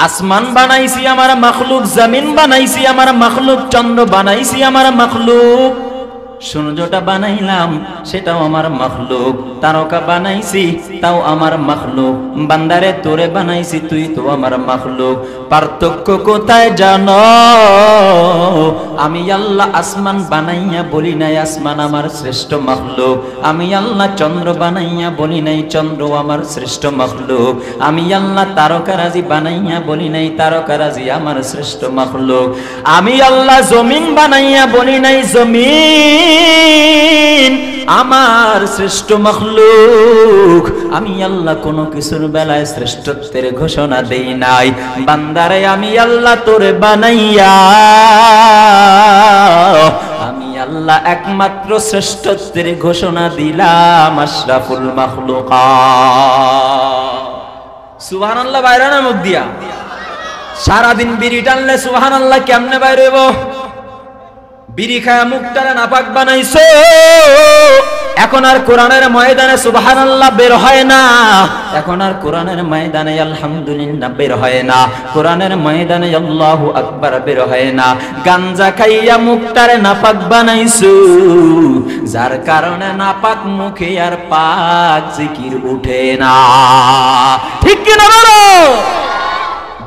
আসমান বানাইছি আমার মাখলুক, জমিন বানাইছি আমার মাখলুক, চন্দ্র বানাইছি আমার মাখলুক, সূর্যটা বানাইলাম সেটাও আমার মাখলুক, তারকা বানাইছি তাও আমার মাখলুক, বান্দারে তোরে বানাইছি তুই তো আমার মাখলুক। পার্থক্য কোথায় জানো? আমি আল্লাহ আসমান বানাইয়া বলি নাই আসমান আমার শ্রেষ্ঠ মাখলুক, আমি আল্লাহ চন্দ্র বানাইয়া বলি নাই চন্দ্র আমার শ্রেষ্ঠ মাখলুক, আমি আল্লাহ তারকারাজি বানাইয়া বলি নাই তারকারাজি আমার শ্রেষ্ঠ মাখলুক, আমি আল্লাহ জমিন বানাইয়া বলি নাই জমিন আমার শ্রেষ্ঠ মাখলুক। আমি আল্লাহ কোনো কিছুর বেলায় শ্রেষ্ঠত্বের ঘোষণা দেই নাই। বান্দারে আমি আল্লাহ তোরে বানাইয়া আমি আল্লাহ একমাত্র শ্রেষ্ঠত্বের ঘোষণা দিলাম আশরাফুল মাখলুকাত। সুবহানাল্লাহ বাইরে না মুখ দিয়া? সারাদিন বিড়ি টানলে সুবহানাল্লাহ কেমনে বাইরে হইব? বিড়ি খায়া মুখটারে নাপাক বানাইছো, এখন আর কোরআনের ময়দানে সুবহানাল্লাহ বের হয় না, এখন আর কোরআনের ময়দানে আলহামদুলিল্লাহ বের হয় না, কোরআনের ময়দানে আল্লাহু আকবার বের হয় না। গাঞ্জা খাইয়া মুখটারে নাপাক বানাইছো, যার কারণে নাপাক মুখে আর পাক জিকির উঠে না। ঠিক কিনা বলো?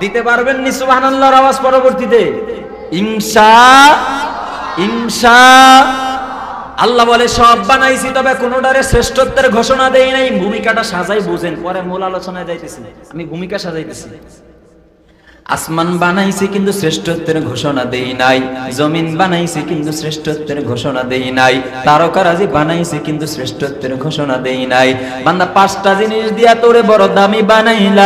দিতে পারবেন নি সুবহানাল্লাহর আওয়াজ পরবর্তীতে? ইনশা আল্লাহ বলে সব বানাইছি তবে কোনটারে শ্রেষ্ঠত্বের ঘোষণা দেই নাই। ভূমিকাটা সাজাই বুঝেন, পরে মূল আলোচনায় যাইতেছি, আমি ভূমিকা সাজাইতেছি। আসমান বানাইছি কিন্তু শ্রেষ্ঠত্বের ঘোষণা দেই নাই, জমিন বানাইছি কিন্তু শ্রেষ্ঠত্বের ঘোষণা দেই নাই, তারকারাজি বানাইছি কিন্তু শ্রেষ্ঠত্বের ঘোষণা দেই নাই। বান্দা পাঁচটা জিনিস দিয়া তোরে বড় দামি বানাইলাম।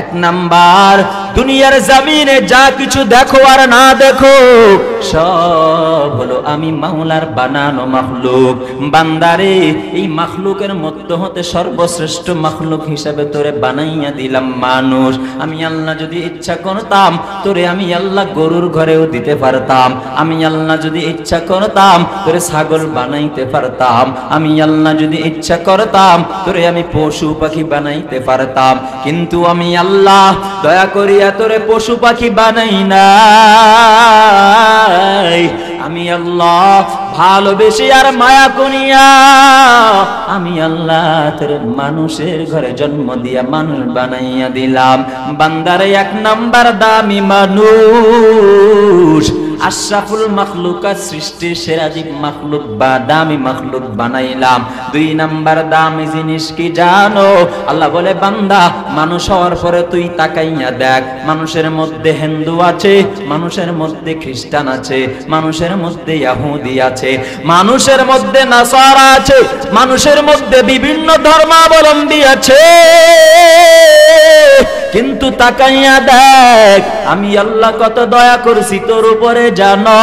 এক নাম্বার, দুনিয়ার জমিনে যা কিছু দেখো আর না দেখো সব হলো আমি মাওলার বানানো মাখলুক। বান্দারে এই মাখলুকের মধ্য হতে সর্বশ্রেষ্ঠ মাখলুক হিসাবে তোরে বানাইয়া দিলাম মানুষ। আমি আল্লাহ যদি ইচ্ছা করতাম তোরে আমি আল্লাহ গরুর ঘরেও দিতে পারতাম, আমি আল্লাহ যদি ইচ্ছা করতাম তোরে ছাগল বানাইতে পারতাম, আমি আল্লাহ যদি ইচ্ছা করতাম তোরে আমি পশু পাখি বানাইতে পারতাম, কিন্তু আমি আল্লাহ দয়া করিয়া তোরে পশু পাখি বানাই নাই। আমি আল্লাহ ভালোবেসে আর মায়া করিয়া আমি আল্লাহ তোরে মানুষের ঘরে জন্ম দিয়া মানুষ বানাইয়া দিলাম। বান্দারে এক নাম্বার দামি মানুষ, আশরাফুল মাখলুকাত, সৃষ্টির সেরা জীব মাখলুক বা দামি মাখলুক বানাইলাম। দুই নাম্বার দামি জিনিস কি জানো? আল্লাহ বলে বান্দা মানুষ হওয়ার পরে তুই তাকাইয়া দেখ, মানুষের মধ্যে হিন্দু আছে, মানুষের মধ্যে খ্রিস্টান আছে, মানুষের মধ্যে ইহুদি আছে, মানুষের মধ্যে নাসারা আছে, মানুষের মধ্যে বিভিন্ন ধর্মাবলম্বী আছে, কিন্তু তাকাইয়া দেখ আমি আল্লাহ কত দয়া করছি তোর উপরে জানো।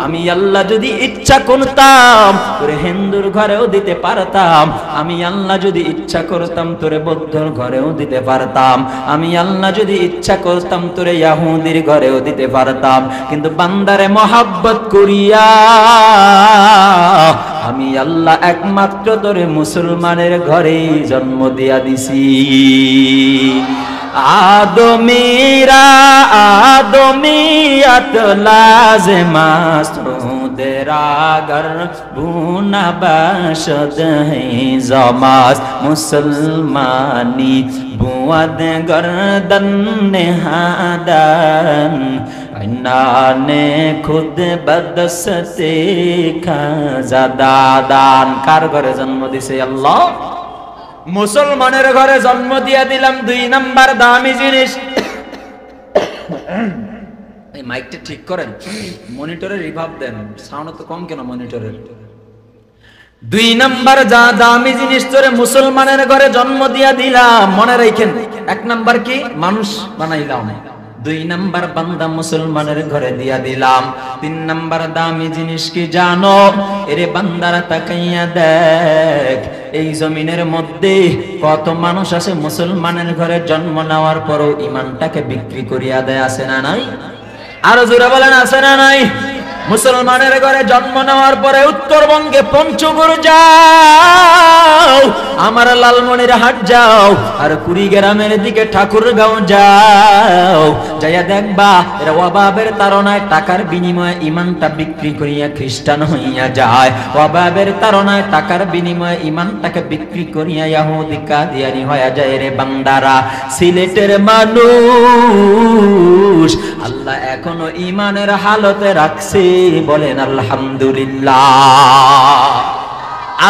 আমি আল্লাহ যদি ইচ্ছা করতাম তোরে হিন্দুর ঘরেও দিতে পারতাম, আমি আল্লাহ যদি ইচ্ছা করতাম তোরে বৌদ্ধর ঘরেও দিতে পারতাম, আমি আল্লাহ যদি ইচ্ছা করতাম তোরে ইহুদির ঘরেও দিতে পারতাম, কিন্তু বান্দারে মহাব্বত করিয়া আমি আল্লাহ একমাত্র তোরে মুসলমানের ঘরে জন্ম দিয়া দিছি। আদমিরা আদমিয়াত লাজমাস দেরাগর বুনা বাশদ হে জমাস মুসলমানি বুয়াদ গরদন নেহাদান আইনানে খুদ বদসতে খাজাদাদান। কার ঘরে জন্ম দিছে আল্লাহ? মুসলমানের ঘরে জন্ম দিয়া দিলাম। দুই নাম্বার দামি জিনিস, এই মাইকটা ঠিক করেন, মনিটরে রিভার্ব দেন, সাউন্ড তো কম কেন মনিটরের। দুই নাম্বার যা দামি জিনিস তোরে মুসলমানের ঘরে জন্ম দিয়া দিলাম, মনে রাখেন। এক নাম্বার কি? মানুষ বানাইলাম। দুই নাম্বার বান্দা মুসলমানের ঘরে দিয়া দিলাম। তিন নাম্বার দামি জিনিস কি জানো? এরে বান্দারা তাকাইয়া দেখ, এই জমিনের মধ্যে কত মানুষ আছে মুসলমানের ঘরে জন্ম নেওয়ার পরও ইমানটাকে বিক্রি করিয়া দেয়, আছে না নাই? আরো জোরে বলেন, আছে না নাই? মুসলমানের ঘরে জন্ম নেওয়ার পরে উত্তরবঙ্গে পঞ্চগড় যাও, আমার লালমনিরহাট যাও, আর কুড়িগ্রামের দিকে ঠাকুরগাঁও যাও, যাইয়া দেখবা এরা অভাবের তাড়নায় টাকার বিনিময়ে ইমানটা বিক্রি করিয়া খ্রিস্টান হইয়া যায়, অভাবের তাড়নায় টাকার বিনিময়ে ইমানটাকে বিক্রি করিয়া ইহুদি কাদিয়ানি হইয়া যায়। রে বান্দারা, সিলেটের মানুষ আল্লাহ এখনো ইমানের হালতে রাখছে, বলেন আলহামদুলিল্লাহ।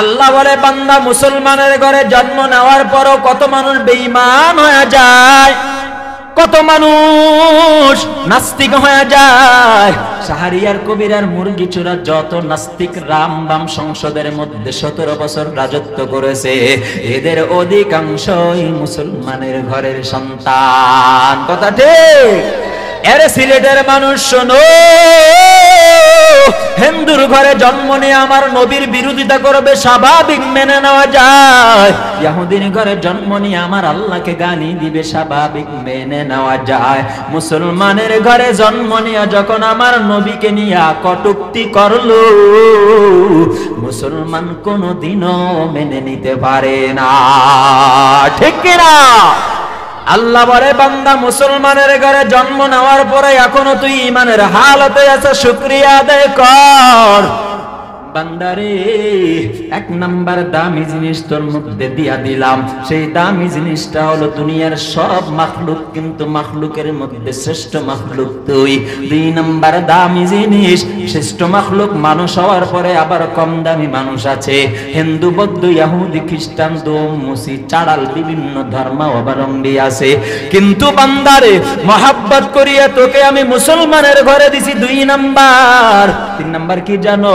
আল্লাহ বলে বান্দা মুসলমানের ঘরে জন্ম নেওয়ার পরও কত মানুষ বেঈমান হয়ে যায়, কত মানুষ নাস্তিক হয়ে যায়। শাহরিয়ার কবিরার মুরগি চোরা যত নাস্তিক রাম বাম সংসদের মধ্যে 17 বছর রাজত্ব করেছে, এদের অধিকাংশই মুসলমানের ঘরের সন্তান। কথা ঠিক? এরে সিলেটের মানুষ শোনো, হিন্দুর ঘরে জন্ম নিয়ে আমার নবীর বিরোধিতা করবে, স্বাভাবিক মেনে নেওয়া যায়। ইহুদির ঘরে জন্ম নিয়ে আমার আল্লাহকে গালি দিবে, স্বাভাবিক মেনে নেওয়া যায়। মুসলমানের ঘরে জন্ম নিয়ে যখন আমার নবীকে নিয়ে কটূক্তি করলো, মুসলমান কোনোদিনও মেনে নিতে পারে না। ঠিক কিনা? আল্লাহ বলে বান্দা মুসলমানের ঘরে জন্ম নেওয়ার পরে এখনো তুই ইমানের হালতে আছে, শুকরিয়া আদায় কর। বান্দারে, 1 নাম্বার দামি জিনিস তোর মধ্যে দিয়া দিলাম, সেই দামি জিনিসটা হলো দুনিয়ার সব মাখলুক, কিন্তু মাখলুকের মধ্যে শ্রেষ্ঠ মাখলুক তুই। 2 নাম্বার দামি জিনিস, শ্রেষ্ঠ মাখলুক মানুষ হওয়ার পরে আবার কম দামি মানুষ আছে, হিন্দু বৌদ্ধ ইহুদি খ্রিস্টান দোম মুসি চাড়াল বিভিন্ন ধর্মাবলম্বী আছে, কিন্তু বান্দারে মহাব্বত করিয়া তোকে আমি মুসলমানের ঘরে দিছি 2 নাম্বার। 3 নাম্বার কি জানো?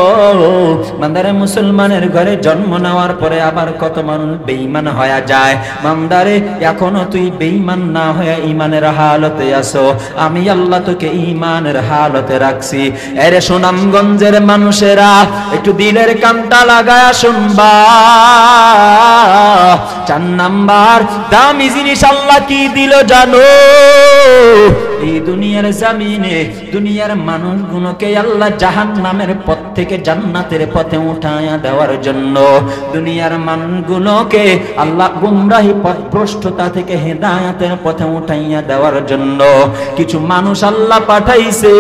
বান্দারে মুসলমানের ঘরে জন্ম নেওয়ার পরে আবার কত মানুষ বেঈমান হয়ে যায়। বান্দারে এখনো তুই বেঈমান না হয়ে ইমানের হালতে আছো, আমি আল্লাহ তোকে ইমানের হালতে রাখছি। এরে সুনামগঞ্জের মানুষেরা একটু দিলের কানটা লাগায়া শুনবা, 4 নাম্বার দামি জিনিস আল্লাহ কি দিল জানো? এই দুনিয়ার জমিনে দুনিয়ার মানুষগুলোকে আল্লাহ জাহান্নামের পথ থেকে জান্নাতের পথে উঠায়া দেওয়ার জন্য, দুনিয়ার মানুষগুলোকে আল্লাহ গুমরাহি পথভ্রষ্টতা থেকে হেদায়েতের পথে উঠাইয়া দেওয়ার জন্য কিছু মানুষ আল্লাহ পাঠাইছে।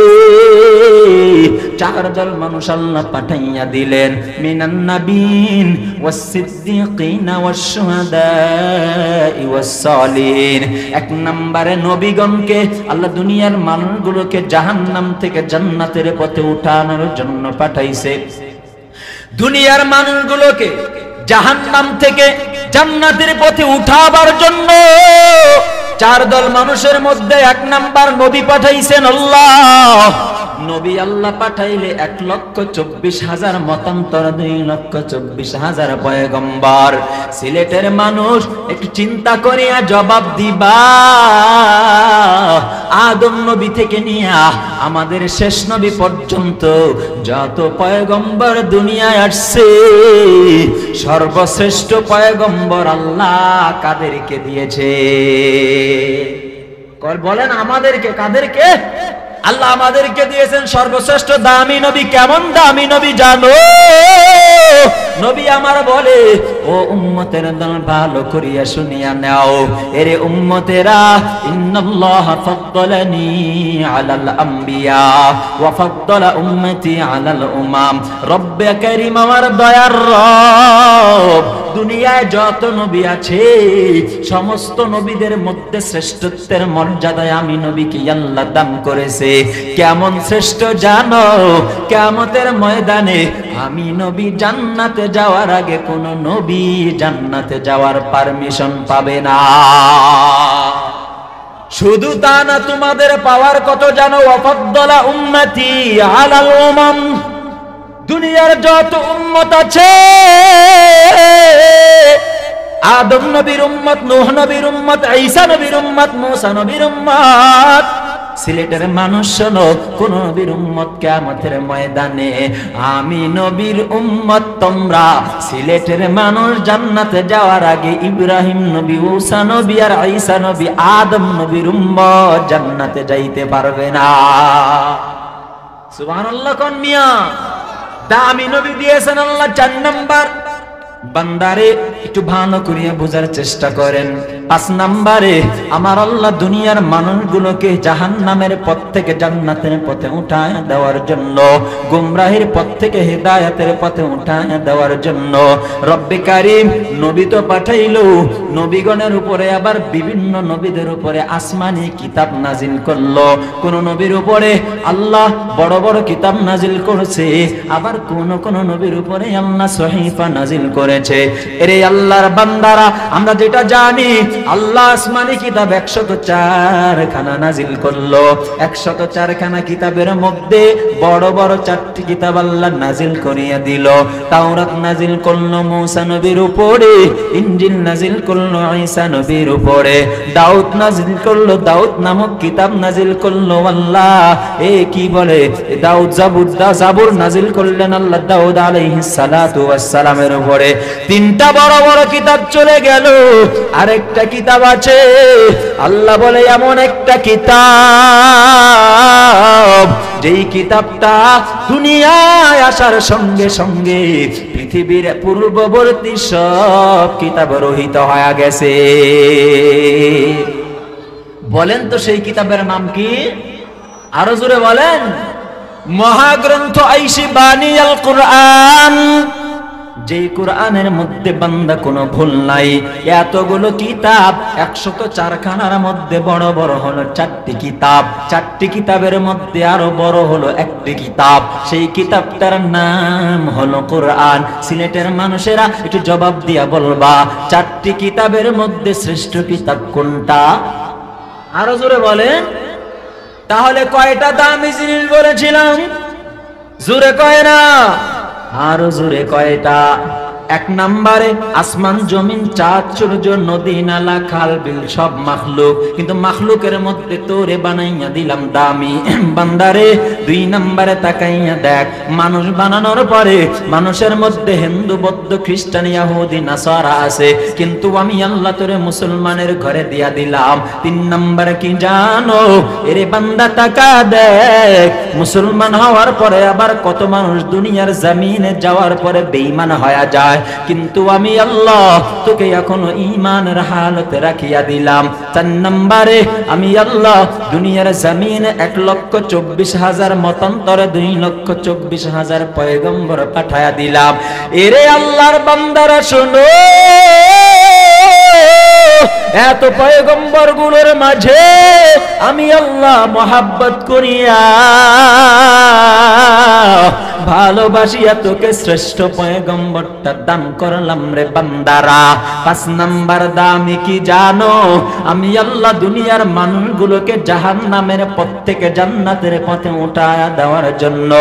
4 দল মানুষ আল্লাহ পাঠাইয়া দিলেন, মিনান নাবিয়িন ওয়াস সিদ্দিকিন ওয়াস শুহাদাই ওয়াস সালিহিন। 1 নম্বরে নবীগণকে আল্লাহ দুনিয়ার মানুষগুলোকে জাহান্নাম থেকে জান্নাতের পথে উঠানোর জন্য পাঠাইছে। দুনিয়ার মানুষগুলোকে জাহান্নাম থেকে জান্নাতের পথে উঠাবার জন্য 4 দল মানুষের মধ্যে 1 নাম্বার নবী পাঠাইছেন আল্লাহ। নবী আল্লাহ পাঠাইলে 1,24,000 মতান্তর, 2,24,000 পয়গম্বর। সিলেটের মানুষ একটু চিন্তা করিয়া জবাব দিবা, আদম নবী থেকে নিয়ে আমাদের শেষ নবী পর্যন্ত যত পয়গম্বর দুনিয়ায় আসছে, সর্বশ্রেষ্ঠ পয়গম্বর আল্লাহ কাদেরকে দিয়েছে? বলেন আমাদেরকে। কাদেরকে? আল্লাহ আমাদেরকে দিয়েছেন সর্বশ্রেষ্ঠ দামি নবী। কেমন দামি নবী জানো? নবী আমার বলে, ও উম্মতের দল ভালো করিয়া শুনিয়া নাও, এরে উম্মতেরা, ইন্নাল্লাহা ফাদ্দালানি আলাল আম্বিয়া ওয়া ফাদ্দালা উম্মতি আলাল উমাম। রব্বে কারীম আমার দয়ার রব দুনিয়ায় যত নবী আছে সমস্ত নবীদের মধ্যে শ্রেষ্ঠত্বের মর্যাদায় আমি নবীকে আল্লাহ দান করেছে। কেমন শ্রেষ্ঠ জানো? কিয়ামতের ময়দানে আমি নবী জান্নাতে যাওয়ার আগে কোন নবী জান্নাতে যাওয়ার পারমিশন পাবে না। শুধু তা না, তোমাদের পাওয়ার কত জানো? ওয়াফাদ্দালা উম্মতি আলাল উমাম। দুনিয়ার যত উম্মত আছে, আদম নবীর উম্মত, নূহ নবীর উম্মত, ঈসা নবীর উম্মত, মুসা নবীর উম্মত। সিলেটের মানুষ শোনো, কোন নবীর উম্মত কিয়ামতের ময়দানে আমি নবীর উম্মত তোমরা। সিলেটের মানুষ জান্নাতে যাওয়ার আগে ইব্রাহিম নবী, মুসা নবী আর ঈসা নবী, আদম নবীর উম্মত জান্নাতে যাইতে পারবে না। সুবহানাল্লাহ কোন মিয়া? দামি নবী দিয়েছেন আল্লাহ 4 নাম্বার। বান্দারে একটু ভালো করিয়া বোঝার চেষ্টা করেন। 5 নাম্বারে আমার আল্লাহ দুনিয়ার মানুষগুলোকে জাহান্নামের পথ থেকে জান্নাতের পথে উঠায় দেওয়ার জন্য, গুমরাহির পথ থেকে হেদায়েতের পথে উঠায় দেওয়ার জন্য রব্বে কারীম নবী তো পাঠাইলো, নবীগণের উপরে আবার বিভিন্ন নবীদের উপরে আসমানি কিতাব নাজিল করলো। কোন নবীর উপরে আল্লাহ বড় বড় কিতাব নাজিল করেছে, আবার কোন নবীর উপরে আল্লাহ সহিফা নাজিল করেছে। এরে আল্লাহর বান্দারা, আমরা যেটা জানি আল্লাহ আসমানি কিতাব 104 খানা নাজিল করলো। 104 খানা কিতাবের মধ্যে বড় বড় 4টি কিতাব আল্লাহ নাজিল করিয়া দিল। তাওরাত নাজিল করলো মূসা নবীর উপরে, ইনজিল নাজিল করলো ঈসা নবীর উপরে, দাউদ নাজিল করলো, দাউদ নামক কিতাব নাজিল করলো আল্লাহ। কি বলে দাউদ জাবুর নাজিল করলেন আল্লাহ দাউদ আলাইহিস সালাতু ওয়াস সালামের উপরে। 3টা বড় বড় কিতাব চলে গেল, আরেকটা কিতাব আছে। আল্লাহ বলে এমন একটা কিতাব যেই কিতাবটা দুনিয়ায় আসার সঙ্গে সঙ্গে পৃথিবীর পূর্ববর্তী সব কিতাব রহিত হয়ে গেছে। বলেন তো সেই কিতাবের নাম কি? আরো জোরে বলেন। মহাগ্রন্থ আইসি বানী আল কুরআন, যে কোরআনের মধ্যে বান্দা কোনো ভুল নাই। এতগুলো কিতাব 104 খানার মধ্যে বড় বড় হলো 4টি কিতাব, 4টি কিতাবের মধ্যে আরো বড় হলো 1টি কিতাব। সেই কিতাবটার নাম হলো কোরআন। সিলেটের মানুষেরা একটু জবাব দিয়া বলবা, 4টি কিতাবের মধ্যে শ্রেষ্ঠ কিতাব কোনটা? আরো জোরে বলেন। তাহলে কয়টা দামি জিনিস বলেছিলাম? জোরে কয় না, আরো জোরে কয়টা? 1 নম্বরে আসমান জমিন চাঁদ সূর্য নদী নালা খাল বিল সব মাখলুক, কিন্তু মাখলুকের মধ্যে তোরে বানাইয়া দিলাম দামি বান্দারে। 2 নম্বরে তাকাইয়া দেখ, মানুষ বানানোর পরে মানুষের মধ্যে হিন্দু বৌদ্ধ খ্রিস্টান ইহুদি নাসারা আছে, কিন্তু আমি আল্লাহ তোরে মুসলমানের ঘরে দিয়া দিলাম। 3 নম্বরে কি জানো? এরে বান্দা তাকা দেখ, মুসলমান হওয়ার পরে আবার কত মানুষ দুনিয়ার জমিনে যাওয়ার পরে বেঈমান হয়ে যায়, কিন্তু আমি আল্লাহ তোকে এখনো ঈমানের হালতে রাখিয়া দিলাম। 4 নম্বরে আমি আল্লাহ দুনিয়ার জমিনে 1,24,000 মতান্তরে 2,24,000 পয়গম্বর পাঠায়া দিলাম। এরে আল্লাহর বান্দারা শোনো, এত পয়গম্বর গুলোর মাঝে আমি আল্লাহ মহাব্বত করিয়া ভালোবাসিয়া তোকে শ্রেষ্ঠ পয়গম্বরটা দান করলাম রে বান্দারা। 5 নাম্বার দামি কি জানো? আমি আল্লাহ দুনিয়ার মানুষগুলোকে জাহান্নামের পথ থেকে জান্নাতের পথে উঠায়া দেওয়ার জন্য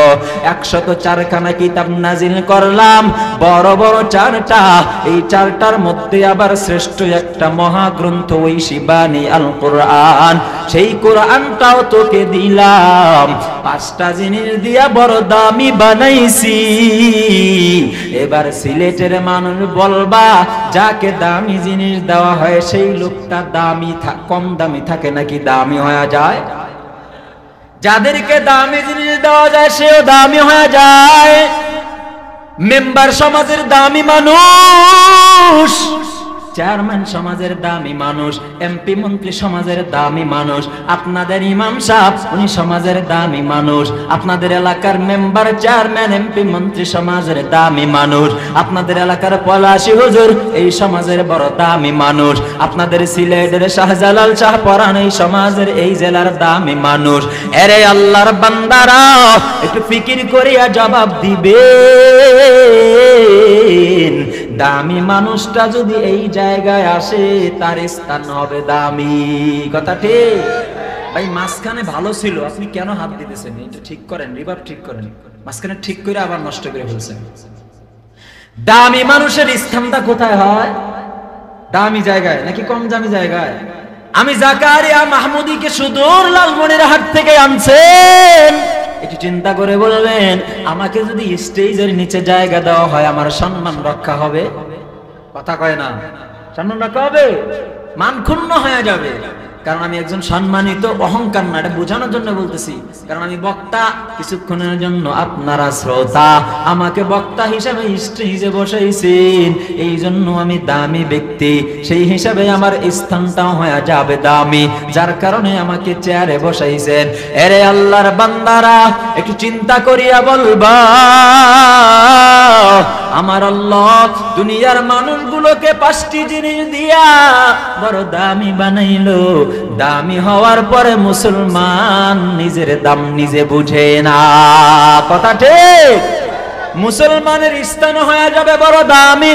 104 খানা কিতাব নাজিল করলাম, বড় বড় 4টা। এই 4টার মধ্যে আবার শ্রেষ্ঠ একটা মহাগ্রন্থ ওই শিবানী আল কোরআন, সেই কোরআনটাও তোকে দিলাম। 5টা জিনিস দিয়া বড় দামি বানাইছি। এবার সিলেটের মানুষ বলবা, যাকে দামি জিনিস দেওয়া হয় সেই লোকটা দামি কম দামি থাকে নাকি দামি হয়ে যায়? যাদেরকে দামি জিনিস দেওয়া যায় সেও দামি হয়ে যায়। মেম্বার সমাজের দামি মানুষ, চেয়ারম্যান সমাজের দামি মানুষ, এমপি মন্ত্রী সমাজের দামি মানুষ, আপনাদের ইমাম সাহেব উনি সমাজের দামি মানুষ, আপনাদের এলাকার মেম্বার চেয়ারম্যান এমপি মন্ত্রী সমাজের দামি মানুষ, আপনাদের এলাকার পলাশী হুজুর এই সমাজের বড় দামি মানুষ, আপনাদের সিলেটের শাহজালাল শাহপরান এই সমাজের এই জেলার দামি মানুষ। এরে আল্লাহর বান্দারা, একটু ফিকির করিয়া জবাব দিবে, দামি মানুষটা যদি এই জায়গায় আসে তার স্থান হবে দামি। কথা ঠিক? ভাই মাঝখানে ভালো ছিল, আপনি কেন হাত দিতেছেন? এটা ঠিক করেন, রিভাব ঠিক করেন। মাঝখানে ঠিক করে আবার নষ্ট করে ফেলছেন। দামি মানুষের স্থানটা কোথায় হয়? দামি জায়গায় নাকি কম দামি জায়গায়? আমি জাকারিয়া মাহমুদীকে সুদূর লালমনিরহাট থেকে আনছেন, একটু চিন্তা করে বলবেন, আমাকে যদি স্টেজের নিচে জায়গা দেওয়া হয় আমার সম্মান রক্ষা হবে? কথা কয় না, সম্মান রক্ষা হবে? মান ক্ষুণ্ণ হয়ে যাবে। কারণ আমি একজন সম্মানিত, অহংকার না, এটা বোঝানোর জন্য বলতেছি। কারণ আমি বক্তা, কিছুক্ষণের জন্য আপনারা শ্রোতা, আমাকে বক্তা হিসাবে স্টেজে বসাইছেন, এই জন্য আমি দামি ব্যক্তি, সেই হিসাবে আমার স্থানটাও হয়ে যাবে দামি, যার কারণে আমাকে চেয়ারে বসাইছেন। এরে আল্লাহর বান্দারা, একটু চিন্তা করিয়া বলবা, আমার আল্লাহ দুনিয়ার মানুষগুলোকে 5টি জিনিস দিয়া বড় দামি বানাইলো। দামি হওয়ার পরে মুসলমান নিজের দাম নিজে বুঝে না, কথা ঠিক? মুসলমানের স্থান হয়ে যাবে বড় দামি।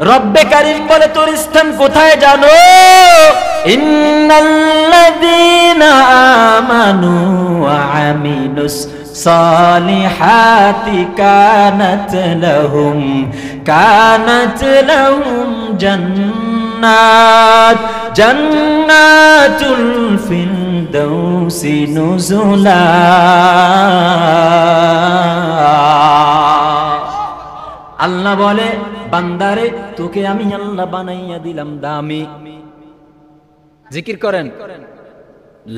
রব্বে কারীম বলে, তোর স্থান কোথায় জানো? ইন্নাল্লাযীনা আমানু ওয়া আমিলুস সালিহাতি কানাত লাহুম জান্নাতুল ফিরদাউসি নুজুলা। আল্লাহ বলে, বান্দারে তোকে আমি আল্লাহ বানাইয়া দিলাম দামি। জিকির করেন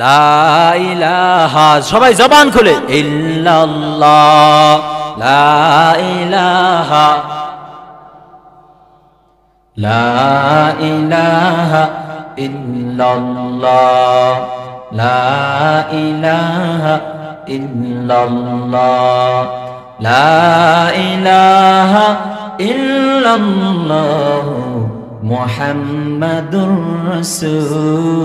লা ইলাহা, সবাই জবান খুলে, ইল্লাল্লাহ, লা ইলাহা, লা ইলাহা ইল্লাল্লাহ, লা ইলাহা ইল্লাল্লাহ, লা ইলাহা ইল্লাল্লাহ মুহাম্মাদুর রাসূলুল্লাহ।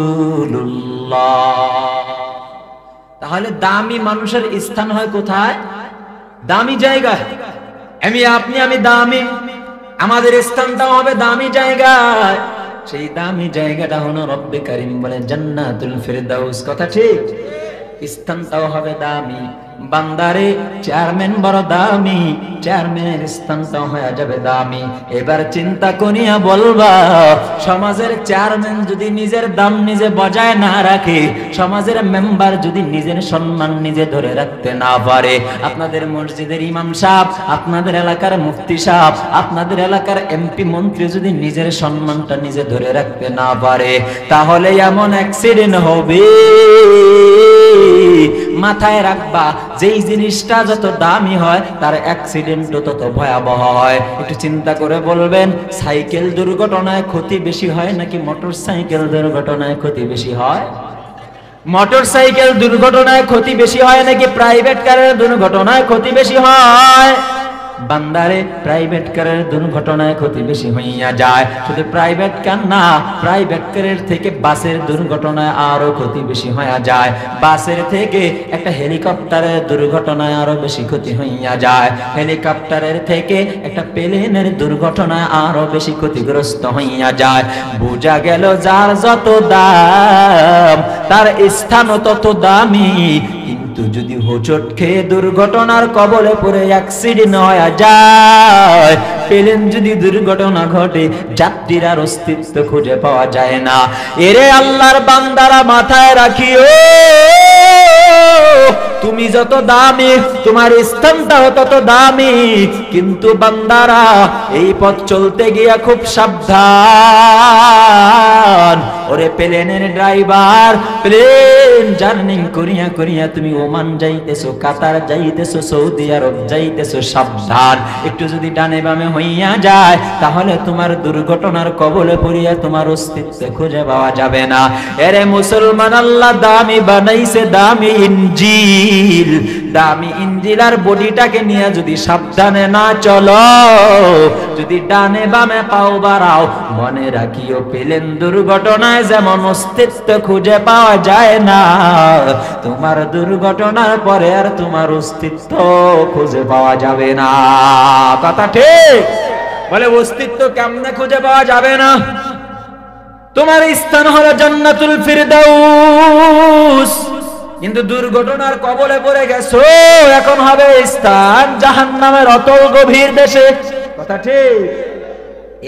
তাহলে দামি মানুষের স্থান হয় কোথায়? দামি জায়গায়। আমি দামি, আমাদের স্থানটাও হবে দামি জায়গায়। সেই দামি জায়গাটা হলো রব্বে কারীম বলে জান্নাতুল ফিরদাউস, কথা ঠিক? স্থানটাও হবে দামি। বান্দারে চেয়ারম্যান বড় দামি, চেয়ারম্যানের স্থানটাও হয়ে যাবে দামি। এবার চিন্তা করিয়া বলবা, সমাজের চেয়ারম্যান যদি নিজের দাম নিজে বজায় না রাখে, সমাজের মেম্বার যদি নিজের সম্মান নিজে ধরে রাখতে না পারে, আপনাদের মসজিদের ইমাম সাহেব, আপনাদের এলাকার মুফতি সাহেব, আপনাদের এলাকার এমপি মন্ত্রী যদি নিজের সম্মানটা নিজে ধরে রাখতে না পারে, তাহলে এমন অ্যাক্সিডেন্ট হবে। মাথায় রাখবা, যেই জিনিসটা যত দামি হয় তার অ্যাক্সিডেন্টও তত ভয়াবহ হয়। একটু চিন্তা করে বলবেন, সাইকেল দুর্ঘটনায় ক্ষতি বেশি হয় নাকি মোটর সাইকেল দুর্ঘটনায় ক্ষতি বেশি হয়? মোটর সাইকেল দুর্ঘটনায় ক্ষতি বেশি হয় নাকি প্রাইভেট কারের দুর্ঘটনায় ক্ষতি বেশি হয়? বান্দারে প্রাইভেট কারের দুর্ঘটনায় ক্ষতি বেশি হইয়া যায়। শুধু প্রাইভেট কার না, প্রাইভেট কারের থেকে বাসের দুর্ঘটনায় আরো ক্ষতি বেশি হইয়া যায়। বাসের থেকে একটা হেলিকপ্টারের দুর্ঘটনায় আরো বেশি ক্ষতি হইয়া যায়। হেলিকপ্টারের থেকে একটা প্লেনের দুর্ঘটনায় আরো বেশি ক্ষতিগ্রস্ত হইয়া যায়। বোঝা গেল যার যত দাম তার স্থানও তত দামি। কিন্তু যদি হোঁচট খেয়ে দুর্ঘটনার কবলে পড়ে অ্যাক্সিডেন্ট হয়ে যায়, প্লেন যদি দুর্ঘটনা ঘটে, যাত্রীর অস্তিত্ব খুঁজে পাওয়া যায় না। এরে আল্লাহর বান্দারা, মাথায় রাখিও, তুমি যত দামি তোমার স্থানটাও তত দামি। কিন্তু বান্দারা, এই পথ চলতে গিয়া খুব সাবধান। ওরে প্লেনের ড্রাইভার, প্লেন জার্নিং করিয়া করিয়া তুমি ওমান যাইতেছো, কাতার যাইতেছো, সৌদি আরব যাইতেছো, সাবধান। একটু যদি ডানে বামে হইয়া যায়, তাহলে তোমার দুর্ঘটনার কবলে পড়িয়া তোমার অস্তিত্ব খুঁজে পাওয়া যাবে না। এরে মুসলমান, আল্লাহ দামি বানাইছে দামি ইঞ্জিল। দামি ইঞ্জিল আর বডিটাকে নিয়ে যদি সাবধানে না চলো, যদি ডানে বামে পাও বাড়াও, মনে রাখিও প্লেন দুর্ঘটনায় যেমন অস্তিত্ব খুঁজে পাওয়া যায় না, তোমার দুর্ঘটনার পরে আর তোমার অস্তিত্ব খুঁজে পাওয়া যাবে না। কথা ঠিক? বলে অস্তিত্ব কেমনে খুঁজে পাওয়া যাবে না? তোমার স্থান হলো জান্নাতুল ফিরদাউস, কিন্তু দুর্ঘটনার কবলে পড়ে গেছো, এখন হবে স্থান জাহান্নামের অতল গভীর দেশে। কথা ঠিক?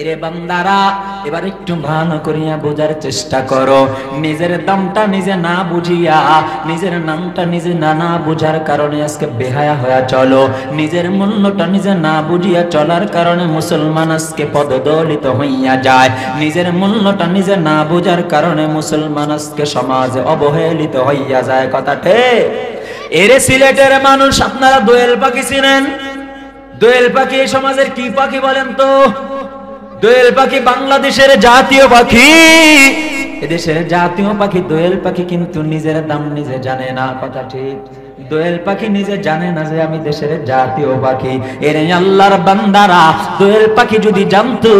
এরে বান্দারা, এবার একটু ভালো করিয়া বোঝার চেষ্টা করো। নিজের দামটা নিজে না বুঝিয়া, নিজের নামটা নিজে না বুঝার কারণে আজকে বেহায়া হয়ে চলো। নিজের মূল্যটা নিজে না বুঝিয়া চলার কারণে মুসলমান আজকে পদদলিত হইয়া যায়। নিজের মূল্যটা নিজে না বুঝার কারণে মুসলমান আজকে সমাজে অবহেলিত হইয়া যায়। কথা ঠিক? এরে সিলেটের মানুষ, আপনারা দোয়েল পাখি চিনেন? দোয়েল পাখি এই সমাজের কি পাখি বলেন তো? দোয়েল পাখি বাংলাদেশের জাতীয় পাখি, এদেশের জাতীয় পাখি দোয়েল পাখি, কিন্তু নিজের দাম নিজে জানে না। কথা ঠিক? দোয়েল পাখি নিজে জানে না যে আমি দেশের জাতীয় পাখি। এরে আল্লাহর বান্দারা, দোয়েল পাখি যদি জানতো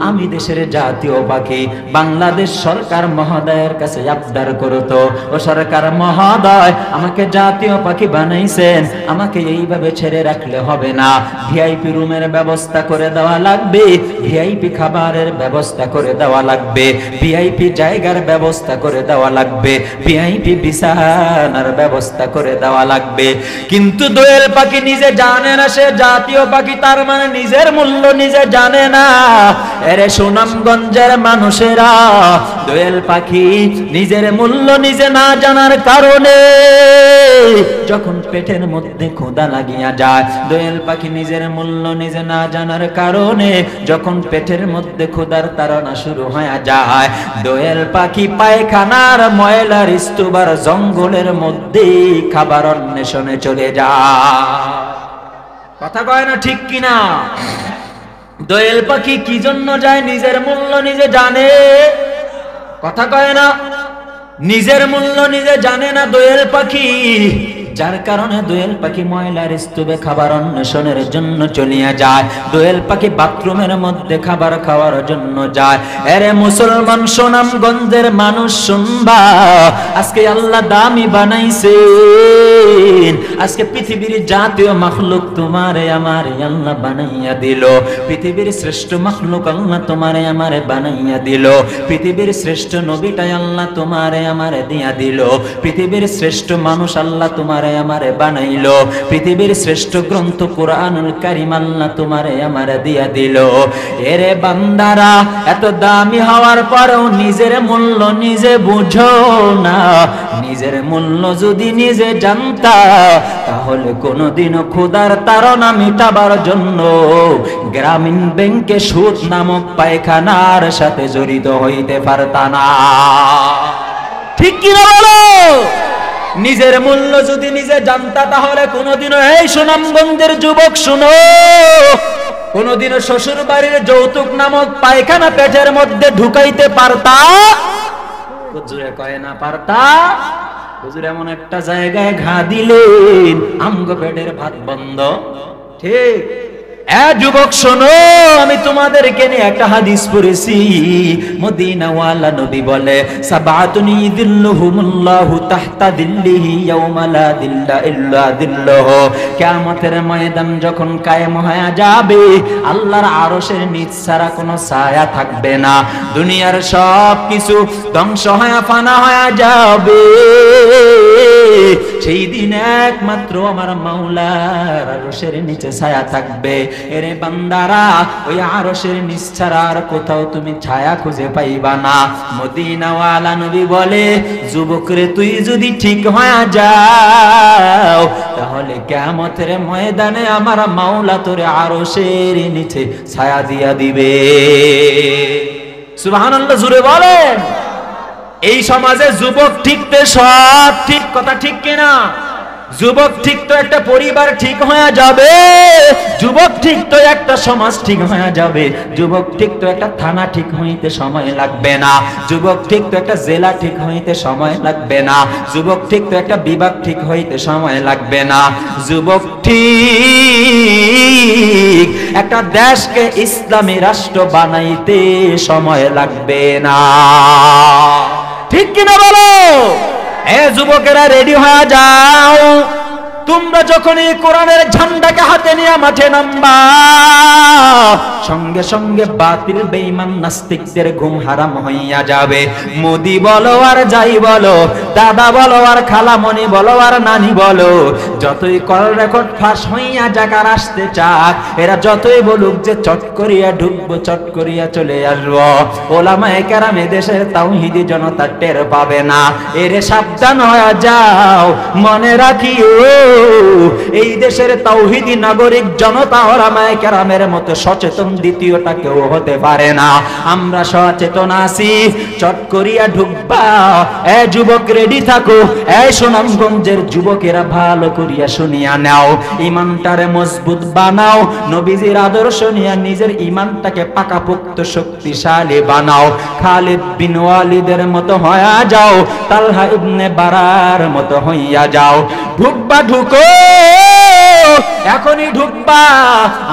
আমি দেশের জাতীয় পাখি, বাংলাদেশ সরকার মহোদয়ের কাছে আবদার করতো, ও সরকার মহোদয় আমাকে জাতীয় পাখি বানাইছেন, আমাকে এইভাবে ছেড়ে রাখলে হবে না, ভিআইপি রুমের ব্যবস্থা করে দেওয়া লাগবে, ভিআইপি খাবারের ব্যবস্থা করে দেওয়া লাগবে, ভিআইপি জায়গার ব্যবস্থা করে দেওয়া লাগবে, ভিআইপি বিছানার ব্যবস্থা করে দেওয়া লাগবে। কিন্তু দোয়েল পাখি নিজে জানে না সে জাতীয় পাখি, তার মানে নিজের মূল্য নিজে জানে না। এরে সুনামগঞ্জের মানুষেরা, দোয়েল পাখি নিজের মূল্য নিজে না জানার কারণে যখন পেটের মধ্যে ক্ষুধা লাগিয়া যায়, দোয়েল পাখি নিজের মূল্য নিজে না জানার কারণে যখন পেটের মধ্যে ক্ষুধার তাড়না শুরু হয়ে যায়, দোয়েল পাখি পায়খানার ময়লার স্তূপার জঙ্গলের মধ্যে খাবার অন্বেষণে চলে যায়। কথা কয় না ঠিক কিনা? দোয়েল পাখি কি জন্য যায়? নিজের মূল্য নিজে জানে। কথা কয় না? নিজের মূল্য নিজে জানে না দোয়েল পাখি, যার কারণে দোয়েল পাখি ময়লার স্তূপে খাবার অন্বেষণের জন্য চলিয়া যায়। দোয়েল পাখি বাথরুমের মধ্যে খাবার খাওয়ার জন্য যায়। এরে মুসলমান সুনামগঞ্জের মানুষ শুনবা, আজকে আল্লাহ দামি বানাইছেন, আজকে পৃথিবীর জাতীয় মাখলুক তোমারে আমারে আল্লাহ বানাইয়া দিল, পৃথিবীর শ্রেষ্ঠ মাখলুক আল্লাহ তোমারে আমারে বানাইয়া দিল, পৃথিবীর শ্রেষ্ঠ নবীটাই আল্লাহ তোমারে আমারে দিয়া দিল, পৃথিবীর শ্রেষ্ঠ মানুষ আল্লাহ তোমারে আমারে বানাইলো, পৃথিবীর শ্রেষ্ঠ গ্রন্থ কুরআনুল কারীম আল্লাহ তোমারে আমারে দিয়া দিল। এরে বান্দারা, এত দামি হওয়ার পরেও নিজের মূল্য নিজে বুঝো না। নিজের মূল্য যদি নিজে জানতা, তাহলে কোনোদিনও ক্ষুধার তাড়না মিটাবার জন্য গ্রামীণ ব্যাংকে সুদ নামক পায়খানার সাথে জড়িত হইতে পারতা না। ঠিক কিনা বলো? নিজের মূল্য যদি নিজে জানতা, তাহলে কোনোদিনও, এই সুনামগঞ্জের যুবক শুনো, কোনোদিনও শ্বশুর বাড়ির যৌতুক নামক পায়খানা পেটের মধ্যে ঢুকাইতে পারতা? হুজুরে কয় না পারতা? হুজুর এমন একটা জায়গায় ঘা দিলেন আমগো পেটের ভাত বন্ধ। ঠিক? যুবক শোনো, আমি তোমাদেরকে নিয়ে একটা হাদিস পড়েছি। মদিনাওয়ালা নবী বলে, সাবাতুন ইযিল্লুহুমুল্লাহু তাহতা দিল্লিহি ইয়াওমা লা দিল্লা ইল্লা দিল্লুহু। কিয়ামতের ময়দান যখন কায়েম হয়ে যাবে, আল্লাহর আরশের নিচ ছাড়া কোনো ছায়া থাকবে না, দুনিয়ার সব কিছু ধ্বংস হয়ে ফানা হয়ে যাবে, সেই দিন একমাত্র আমার মাওলার আরশের নিচে ছায়া থাকবে। এরে বান্দারা, ওই আরশের নিচ ছাড়া আর কোথাও তুমি ছায়া খুঁজে পাইবা না। মদিনাওয়ালা নবী বলে, যুবকরে তুই যদি ঠিক হয়ে যাও, তাহলে কিয়ামতের ময়দানে আমার মাওলা তোরে আরশের নিচে ছায়া দিয়া দিবে। সুবহানাল্লাহ, জোরে বলেন। এই সমাজে যুবক ঠিকতে সব ঠিক। কথা ঠিক কিনা? যুবক ঠিক তো একটা পরিবার ঠিক হয়ে যাবে, যুবক ঠিক তো একটা সমাজ ঠিক হয়ে যাবে, যুবক ঠিক তো একটা থানা ঠিক হইতে সময় লাগবে না, যুবক ঠিক তো একটা জেলা ঠিক হইতে সময় লাগবে না, যুবক ঠিক তো একটা বিভাগ ঠিক হইতে সময় লাগবে না, যুবক ঠিক একটা দেশকে ইসলামী রাষ্ট্র বানাইতে সময় লাগবে না। ঠিক কিনা বলো? যুবকেরা রেডি হয়ে যাও, তোমরা যখন এই কোরআনের ঝান্ডাকে হাতে নিয়ে মাঠে নামবা, সঙ্গে সঙ্গে বাতিল বেঈমান নাস্তিকদের ঘুম হারাম হইয়া যাবে। মোদি বলো আর যাই বলো, দাদা বলো আর খালামণি বলো আর নানি বলো, যতই কল রেকর্ড ফাঁস হইয়া জাগার আসতে চাক, এরা যতই বলুক যে চট করিয়া ঢুকবো, চট করিয়া চলে আসবো, ওলামায়ে কেরাম দেশের তাওহীদি জনতা টের পাবে না। এরে সাবধান হয়ে যাও, মনে রাখিও এই দেশের তাওহীদি নাগরিক জনতা ওলামায়ে কেরামের মতো সচেতন দ্বিতীয়টা কেউ হতে পারে না। আমরা সচেতন আছি, চট করিয়া ঢুকবা। এ যুবক রেডি থাকো, এই সুনামগঞ্জের যুবকেরা ভালো করিয়া শুনিয়া নাও, ইমানটারে মজবুত বানাও, নবীজির আদর্শ নিয়ে নিজের ইমানটাকে পাকাপোক্ত শক্তিশালী বানাও। খালিদ বিন ওয়ালিদের মতো হইয়া যাও, তালহা ইবনে বারার মতো হইয়া যাও। ঢুকবা, ঢুকো, এখনই ঢুকবা,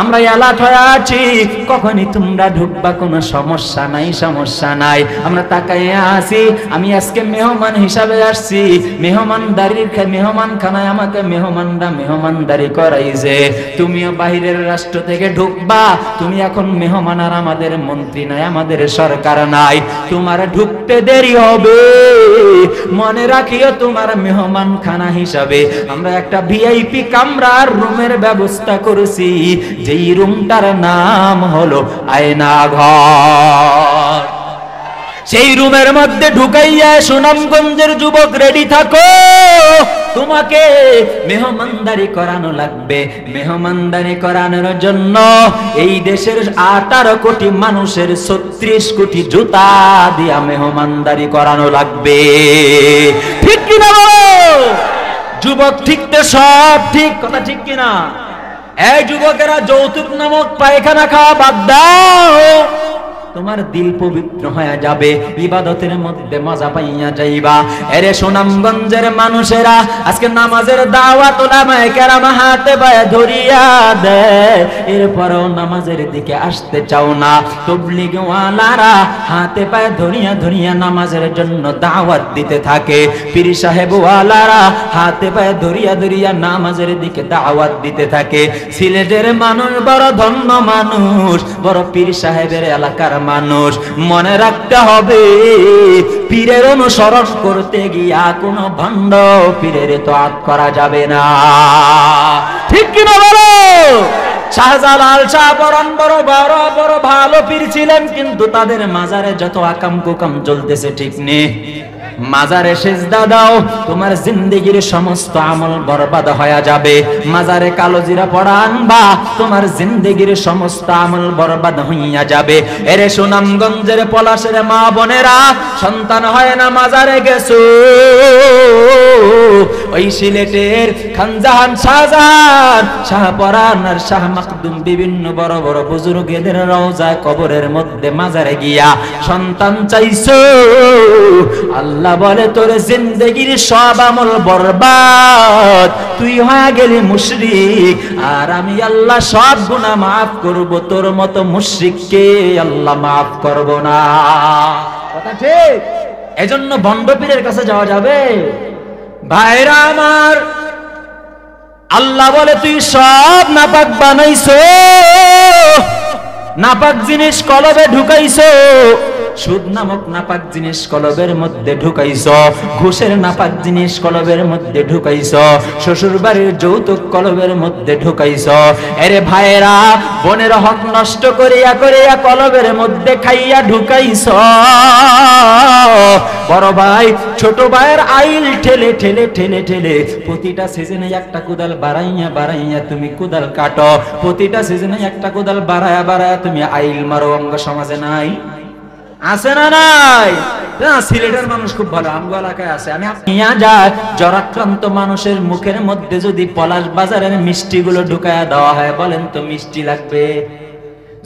আমরা অ্যালার্ট হয়ে আছি, কখনই তোমরা ঢুকবা, কোনো সমস্যা নাই, সমস্যা নাই। আমরা তাকাইয়া আছি, আমি আজকে মেহমান হিসাবে আসছি, মেহমান খানায় আমাকে মেহমানরা মেহমানদারি করাইছে। তুমিও বাহিরের রাষ্ট্র থেকে ঢুকবা, তুমি এখন মেহমান, আর আমাদের মন্ত্রী নাই, আমাদের সরকার নাই, তোমার ঢুকতে দেরি হবে। মনে রাখিও তোমার মেহমান খানা হিসাবে আমরা একটা ভিআইপি কামরার রুমের ব্যবস্থা করেছি, যেই রুমটার নাম হলো আয়না ঘর। সেই রুমের মধ্যে ঢুকাইয়া সুনামগঞ্জের যুবক রেডি থাকো, তোমাকে মেহমানদারি করানো লাগবে। মেহমানদারি করানোর জন্য এই দেশের 18 কোটি মানুষের 36 কোটি জুতা দিয়া মেহমানদারি করানো লাগবে। ঠিক কিনা বলো যুবক? ঠিক তো, সব ঠিক কথা, ঠিক কিনা? এই যুবকেরা, যৌতুক নামক পায়খানা খাওয়া বাদ দাও, তোমার দিল পবিত্র হয়ে যাবে, ইবাদতের মধ্যে মজা পাইয়া যাইবা। এরে সুনামগঞ্জের মানুষেরা, আজকে নামাজের দাওয়াত উলামায়ে কেরাম হাতে পায়ে ধরিয়া দেয়, এরপরও নামাজের দিকে আসতে চাও না। তাবলীগ ওয়ালারা হাতে পায়ে ধরিয়া ধরিয়া নামাজের জন্য দাওয়াত দিতে থাকে, পীর সাহেব ওয়ালারা হাতে পায়ে ধরিয়া ধরিয়া নামাজের দিকে দাওয়াত দিতে থাকে। সিলেটের মানুষ বড় ধন্য মানুষ, বড় পীর সাহেবের এলাকার মানুষ। মনে রাখতে হবে, পীরের অনুসরণ করতে গিয়া কোনো ভণ্ড পীরের তোয়াত করা যাবে না। ঠিক কিনা বলো? শাহজালাল শাহ বরণ বড় বড় বড় ভালো পীর ছিলেন, কিন্তু তাদের মাজারে যত আকাম কুকাম চলতেছে ঠিক নেই। মাজারে সেজদা দাও, তোমার জিন্দেগির সমস্ত আমল বরবাদ হয়ে যাবে। মাজারে কালো জিরা পড়া আনবা, তোমার জিন্দেগির সমস্ত আমল বরবাদ হইয়া যাবে। এরে সুনামগঞ্জের পলাশের মা বোনেরা, সন্তান হয় না মাজারে গেছো, ওই সিলেটের খানজাহান, শাহজাহান, শাহপরান আর শাহ মাকদুম বিভিন্ন বড় বড় বুজুর্গদের রওজায় কবরের মধ্যে মাজারে গিয়া সন্তান চাইছো, আল্লাহ বলে তোর জিন্দেগির সব আমল বরবাদ, তুই হয়ে গেলি মুশরিক, আর আমি আল্লাহ সব গুনাহ মাফ করব, তোর মতো মুশরিককে আল্লাহ মাফ করব না। কথা ঠিক? এজন্য ভণ্ড পীরের কাছে যাওয়া যাবে? ভাইরা আমার, আল্লাহ বলে তুই সব নাপাক বানাইছো, নাপাক জিনিস কলবে ঢুকাইছো, সুদ নামক নাপাক জিনিস কলবের মধ্যে ঢুকাইছ, ঘুষের নাপাক জিনিস কলবের মধ্যে ঢুকাইছ, শ্বশুর বাড়ির যৌতুক কলবের মধ্যে ঢুকাইছ। এরে ভাইরা, বোনের হক নষ্ট করিয়া করিয়া কলবের মধ্যে খাইয়া ঢুকাইছ। বড় ভাই ছোট ভাইয়ের আইল ঠেলে ঠেলে ঠেলে ঠেলে প্রতিটা সিজনে একটা কুদাল বাড়াইয়া বাড়াইয়া তুমি কুদাল কাটো, প্রতিটা সিজনে একটা কুদাল বাড়ায়া বাড়ায়া তুমি আইল মারো। অঙ্গ সমাজে নাই? আছে না নাই? সিলেটের মানুষ খুব ভালো, আমগো এলাকায় আছে। আমি নিয়ে যাই, জ্বরাক্রান্ত মানুষের মুখের মধ্যে যদি পলাশ বাজারের মিষ্টি গুলো ঢুকায়া দেওয়া হয়, বলেন তো মিষ্টি লাগবে?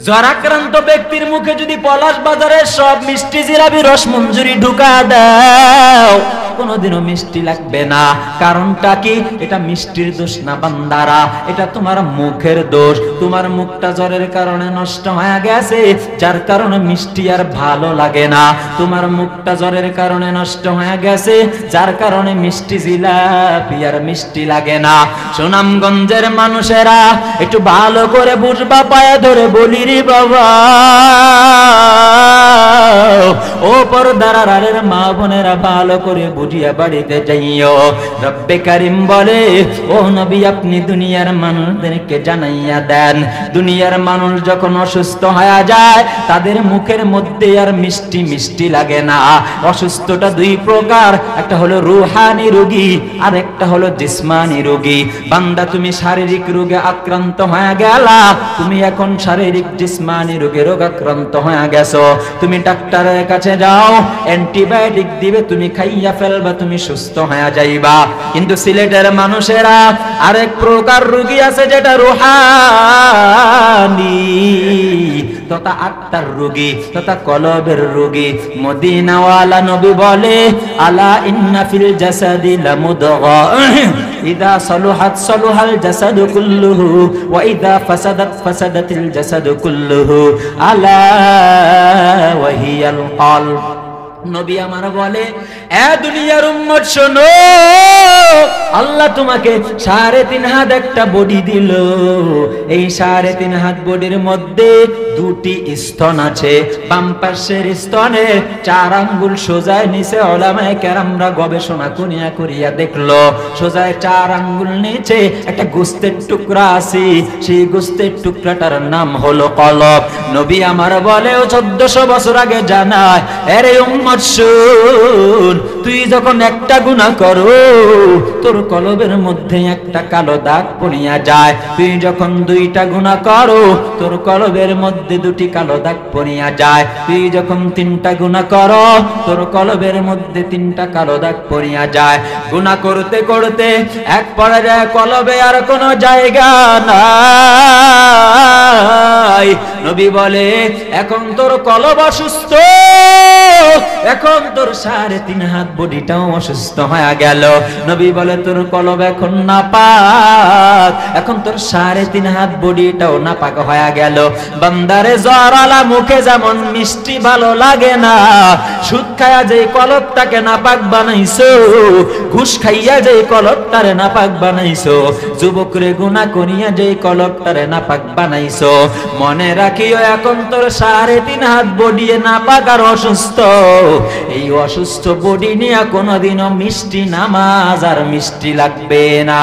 জ্বরাক্রান্ত ব্যক্তির মুখে যদি পলাশ বাজারের সব মিষ্টি জিলাপি রসমঞ্জুরি ঢুকা দাও, কোনোদিনও মিষ্টি লাগবে না। কারণটা কি? এটা মিষ্টির দোষ না বান্দারা, এটা তোমার মুখের দোষ। তোমার মুখটা জ্বরের কারণে নষ্ট হয়ে গেছে, যার কারণে মিষ্টি আর ভালো লাগে না। তোমার মুখটা জ্বরের কারণে নষ্ট হয়ে গেছে, যার কারণে মিষ্টি জিলাপি আর মিষ্টি লাগে না। সুনামগঞ্জের মানুষেরা একটু ভালো করে বুঝবা, পায়ে ধরে বলি রে বাবা, ও পর্দার আড়ালের মা বোনেরা ভালো করে বুঝিয়া বাড়িতে যাইও। রব্বে কারিম বলে, ও নবী আপনি দুনিয়ার মানুষদেরকে জানাইয়া দেন, দুনিয়ার মানুষ যখন অসুস্থ হয়ে যায় তাদের মুখের মধ্যে আর মিষ্টি মিষ্টি লাগে না। অসুস্থটা দুই প্রকার, একটা হলো রুহানি রোগী আর একটা হলো জিসমানি রোগী। বান্দা তুমি শারীরিক রোগে আক্রান্ত হয়ে গেলা, তুমি এখন শারীরিক জিসমানি রোগে রোগাক্রান্ত হয়ে গেছো। তুমি ডাক্তারের কাছে যাও, অ্যান্টিবায়োটিক দিবে, তুমি খাইয়া ফেলবা, তুমি সুস্থ হয়ে যাইবা। কিন্তু সিলেটের মানুষেরা আরেক প্রকার রোগী আছে, যেটা রুহানি তথা আত্মার রোগী তথা কলবের রোগী। মদিনাওয়ালা নবী বলে, আলা ইন্না ফিল জাসাদি লামুদগা ইদা সালুহাত সালুহাল জাসাদু কুল্লুহু ওয়া ইদা ফাসাদাত ফাসাদাতিল জাসাদু কুল্লুহু আলা ওয়া হিয়াল কলব। নবী আমার বলে, এ দুনিয়ার উম্মত শোনো, আল্লাহ তোমাকে 3.5 হাত একটা বডি দিল। এই 3.5 হাত বডির মধ্যে দুটি স্তন আছে। বাম পাশের স্তনে 4 আঙ্গুল সোজায় নিচে উলামায়ে কেরামরা গবেষণা করিয়া করিয়া দেখলো, সোজায় 4 আঙ্গুল নিচে একটা গোস্তের টুকরা আছে, সেই গোস্তের টুকরাটার নাম হলো কলব। নবী আমার বলে, ও 1400 বছর আগে জানায়, আরে উম্মত শোন, তুই যখন একটা গুনাহ করো তোর কলবের মধ্যে একটা কালো দাগ পড়িয়া যায়। তুই যখন 2টা গুনাহ করো তোর কলবের মধ্যে 2টি কালো দাগ পড়িয়া যায়। তুই যখন 3টা গুনাহ করো তোর কলবের মধ্যে 3টা কালো দাগ পড়িয়া যায়। গুনাহ করতে করতে এক পর্যায়ে কলবে আর কোনো জায়গা নাই। নবী বলে, এখন তোর কলব অসুস্থ, এখন তোর 3.5 হাত বডিটাও অসুস্থ হয়ে গেল। নবী বলে, তোর কলব এখন নাপাক, এখন তোর 3.5 হাত বডিটাও নাপাক হয়ে গেল। বান্দারে জ্বরালা মুখে যেমন মিষ্টি ভালো লাগে না, সুদ খায়া যে কলবটাকে নাপাক বানাইছো, ঘুষ খাইয়া যে কলবটারে নাপাক বানাইছো, যুবকরে গুনাহ করিয়া যে কলবটারে নাপাক বানাইছো, মনে রাখিও এখন তোর 3.5 হাত বডি নাপাক আর অসুস্থ। এই অসুস্থ বডি নিয়ে কোনোদিনও মিষ্টি নামাজ আর মিষ্টি লাগবে না।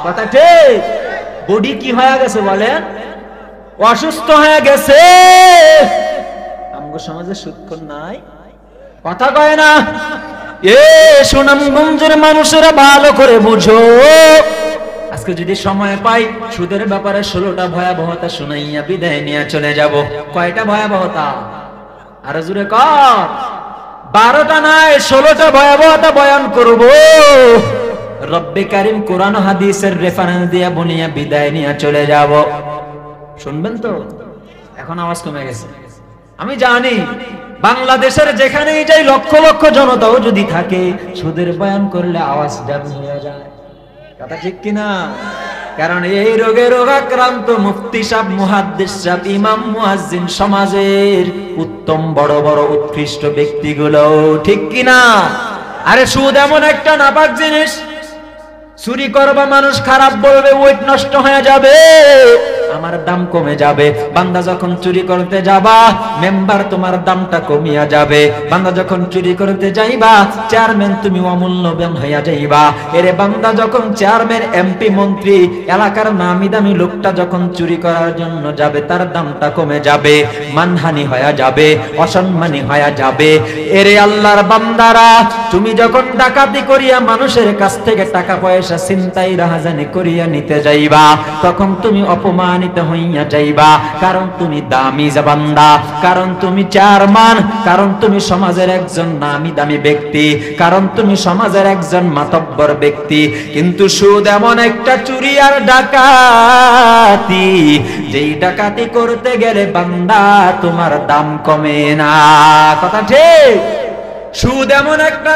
কথা ঠিক? বডি কি হয়ে গেছে বলেন? অসুস্থ হয়ে গেছে। আমগো সমাজে সুদখোর নাই, কথা কয় না। এ সুনামগঞ্জের মানুষেরা ভালো করে বুঝো, আজকে যদি সময় পাই সুদের ব্যাপারে 16টা ভয়াবহতা শুনাইয়া বিদায় নিয়ে চলে যাব। কয়টা ভয়াবহতা? আরো জোরে কর। 12টা নয়, 16টা ভয়াবহতা বয়ান করব। রব্বে কারিম কোরআন হাদিসের রেফারেন্স দিয়া বনিয়া বিদায় নিয়ে চলে যাব। শুনবেন তো? এখন আওয়াজ কমে গেছে আমি জানি। বাংলাদেশের যেখানেই যাই লক্ষ লক্ষ জনতাও যদি থাকে, সুদের বয়ান করলে আওয়াজ ডাউন হয়ে যায়। কথা ঠিক কিনা? কারণ এই রোগে রোগাক্রান্ত মুফতি সাহেব, মুহাদ্দিস সাহেব, ইমাম, মুয়াজ্জিন, সমাজের উত্তম বড় বড় উৎকৃষ্ট ব্যক্তিগুলো, ঠিক কিনা? আরে সুদ এমন একটা নাপাক জিনিস, চুরি করবা মানুষ খারাপ বলবে, ওয়েট নষ্ট হয়ে যাবে, আমার দাম কমে যাবে। বান্দা যখন চুরি করতে যাবা, মেম্বার তোমার দামটা কমিয়া যাবে। বান্দা যখন চুরি করতে যাইবা, চেয়ারম্যান তুমি অমূল্যবান হইয়া যাইবা। এরে বান্দা যখন চেয়ারম্যান, এমপি, মন্ত্রী, এলাকার নামি দামি লোকটা যখন চুরি করার জন্য যাবে, তার দামটা কমে যাবে, মানহানি হয়ে যাবে, অসম্মানী হয়ে যাবে। এরে আল্লাহর বান্দারা, তুমি যখন ডাকাতি করিয়া মানুষের কাছ থেকে টাকা পয়সা ছিনতাই রাহাজানি করিয়া নিতে যাইবা, তখন তুমি অপমানিত হইয়া যাইবা। কারণ তুমি দামি বান্দা, কারণ তুমি চেয়ারম্যান, কারণ তুমি সমাজের একজন নামি দামি ব্যক্তি, কারণ তুমি সমাজের একজন মাতব্বর ব্যক্তি। কিন্তু সুদ এমন একটা চুরি আর ডাকাতি, যেই ডাকাতি করতে গেলে বান্দা তোমার দাম কমে না। কথা ঠিক? সুদ এমন একটা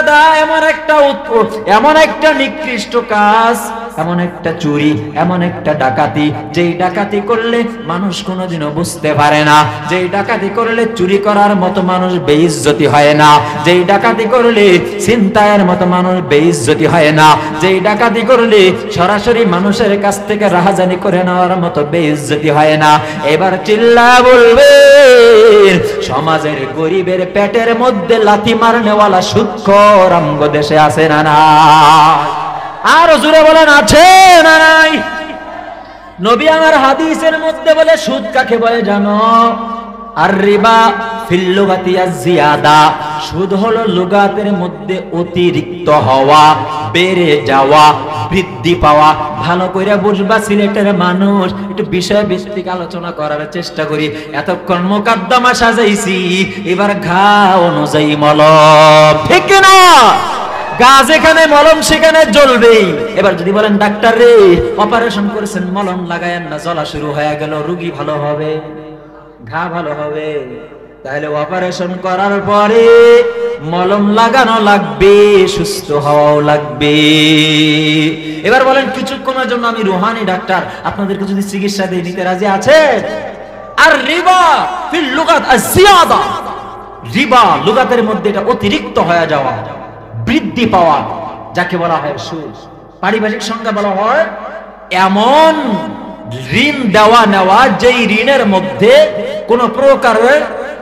এমন একটা নিকৃষ্ট কাজ, এমন একটা চুরি, এমন একটা ডাকাতি, যেই ডাকাতি করলে মানুষ কোনোদিনও বুঝতে পারে না, যেই ডাকাতি করলে চুরি করার মতো মানুষ বেইজ্জতি হয় না, যেই ডাকাতি করলে ছিনতাইয়ের মতো মানুষ বেইজ্জতি হয় না, যেই ডাকাতি করলে সরাসরি মানুষের কাছ থেকে রাহাজানি করে নেওয়ার মতো বেইজ্জতি হয় না। এবার চিল্লা বলবে, সমাজের গরিবের পেটের মধ্যে লাথি মারনেওয়ালা সুদখোর আমগো দেশে আছে না না? আর জোরে বলেন, আছে না নাই? নবী আমার হাদিসের মধ্যে বলে, সুদ কাকে বলে জানো? আর রিবা ফিল লুগাতি আয-জিয়াদা, সুদ হলো লুগাতের মধ্যে অতিরিক্ত হওয়া, বেড়ে যাওয়া, বৃদ্ধি পাওয়া। ভালো করে বুঝবা সিলেটের মানুষ, একটু বিষয় ভিত্তিক আলোচনা করার চেষ্টা করি। এতক্ষণ মুকদ্দমা সাজাইছি, এবার ঘা অনুযায়ী মলম, ঠিক না? গা যেখানে মলম সেখানে জ্বলবেই। এবার যদি বলেন ডাক্তার রে অপারেশন করেছেন, মলম লাগায়েন না, জ্বলা শুরু হয়ে গেল, রোগী ভালো হবে, ঘা ভালো হবে? তাহলে অপারেশন করার পরে মলম লাগানো লাগবে, সুস্থ হওয়াও লাগবে। এবার বলেন কিছুক্ষণের জন্য আমি রুহানি ডাক্তার, আপনাদেরকে যদি চিকিৎসা দিয়ে নিতে রাজি আছে? আর রিবা ফিল লুগাত আয-জিয়াদা, রিবা লুগাতের মধ্যে এটা অতিরিক্ত হয়ে যাওয়া, বৃদ্ধি পাওয়া, যাকে বলা হয় সুদ। পারিভাষিক সংজ্ঞা বলা হয় এমন ঋণ দেওয়া নেওয়া, যেই ঋণের মধ্যে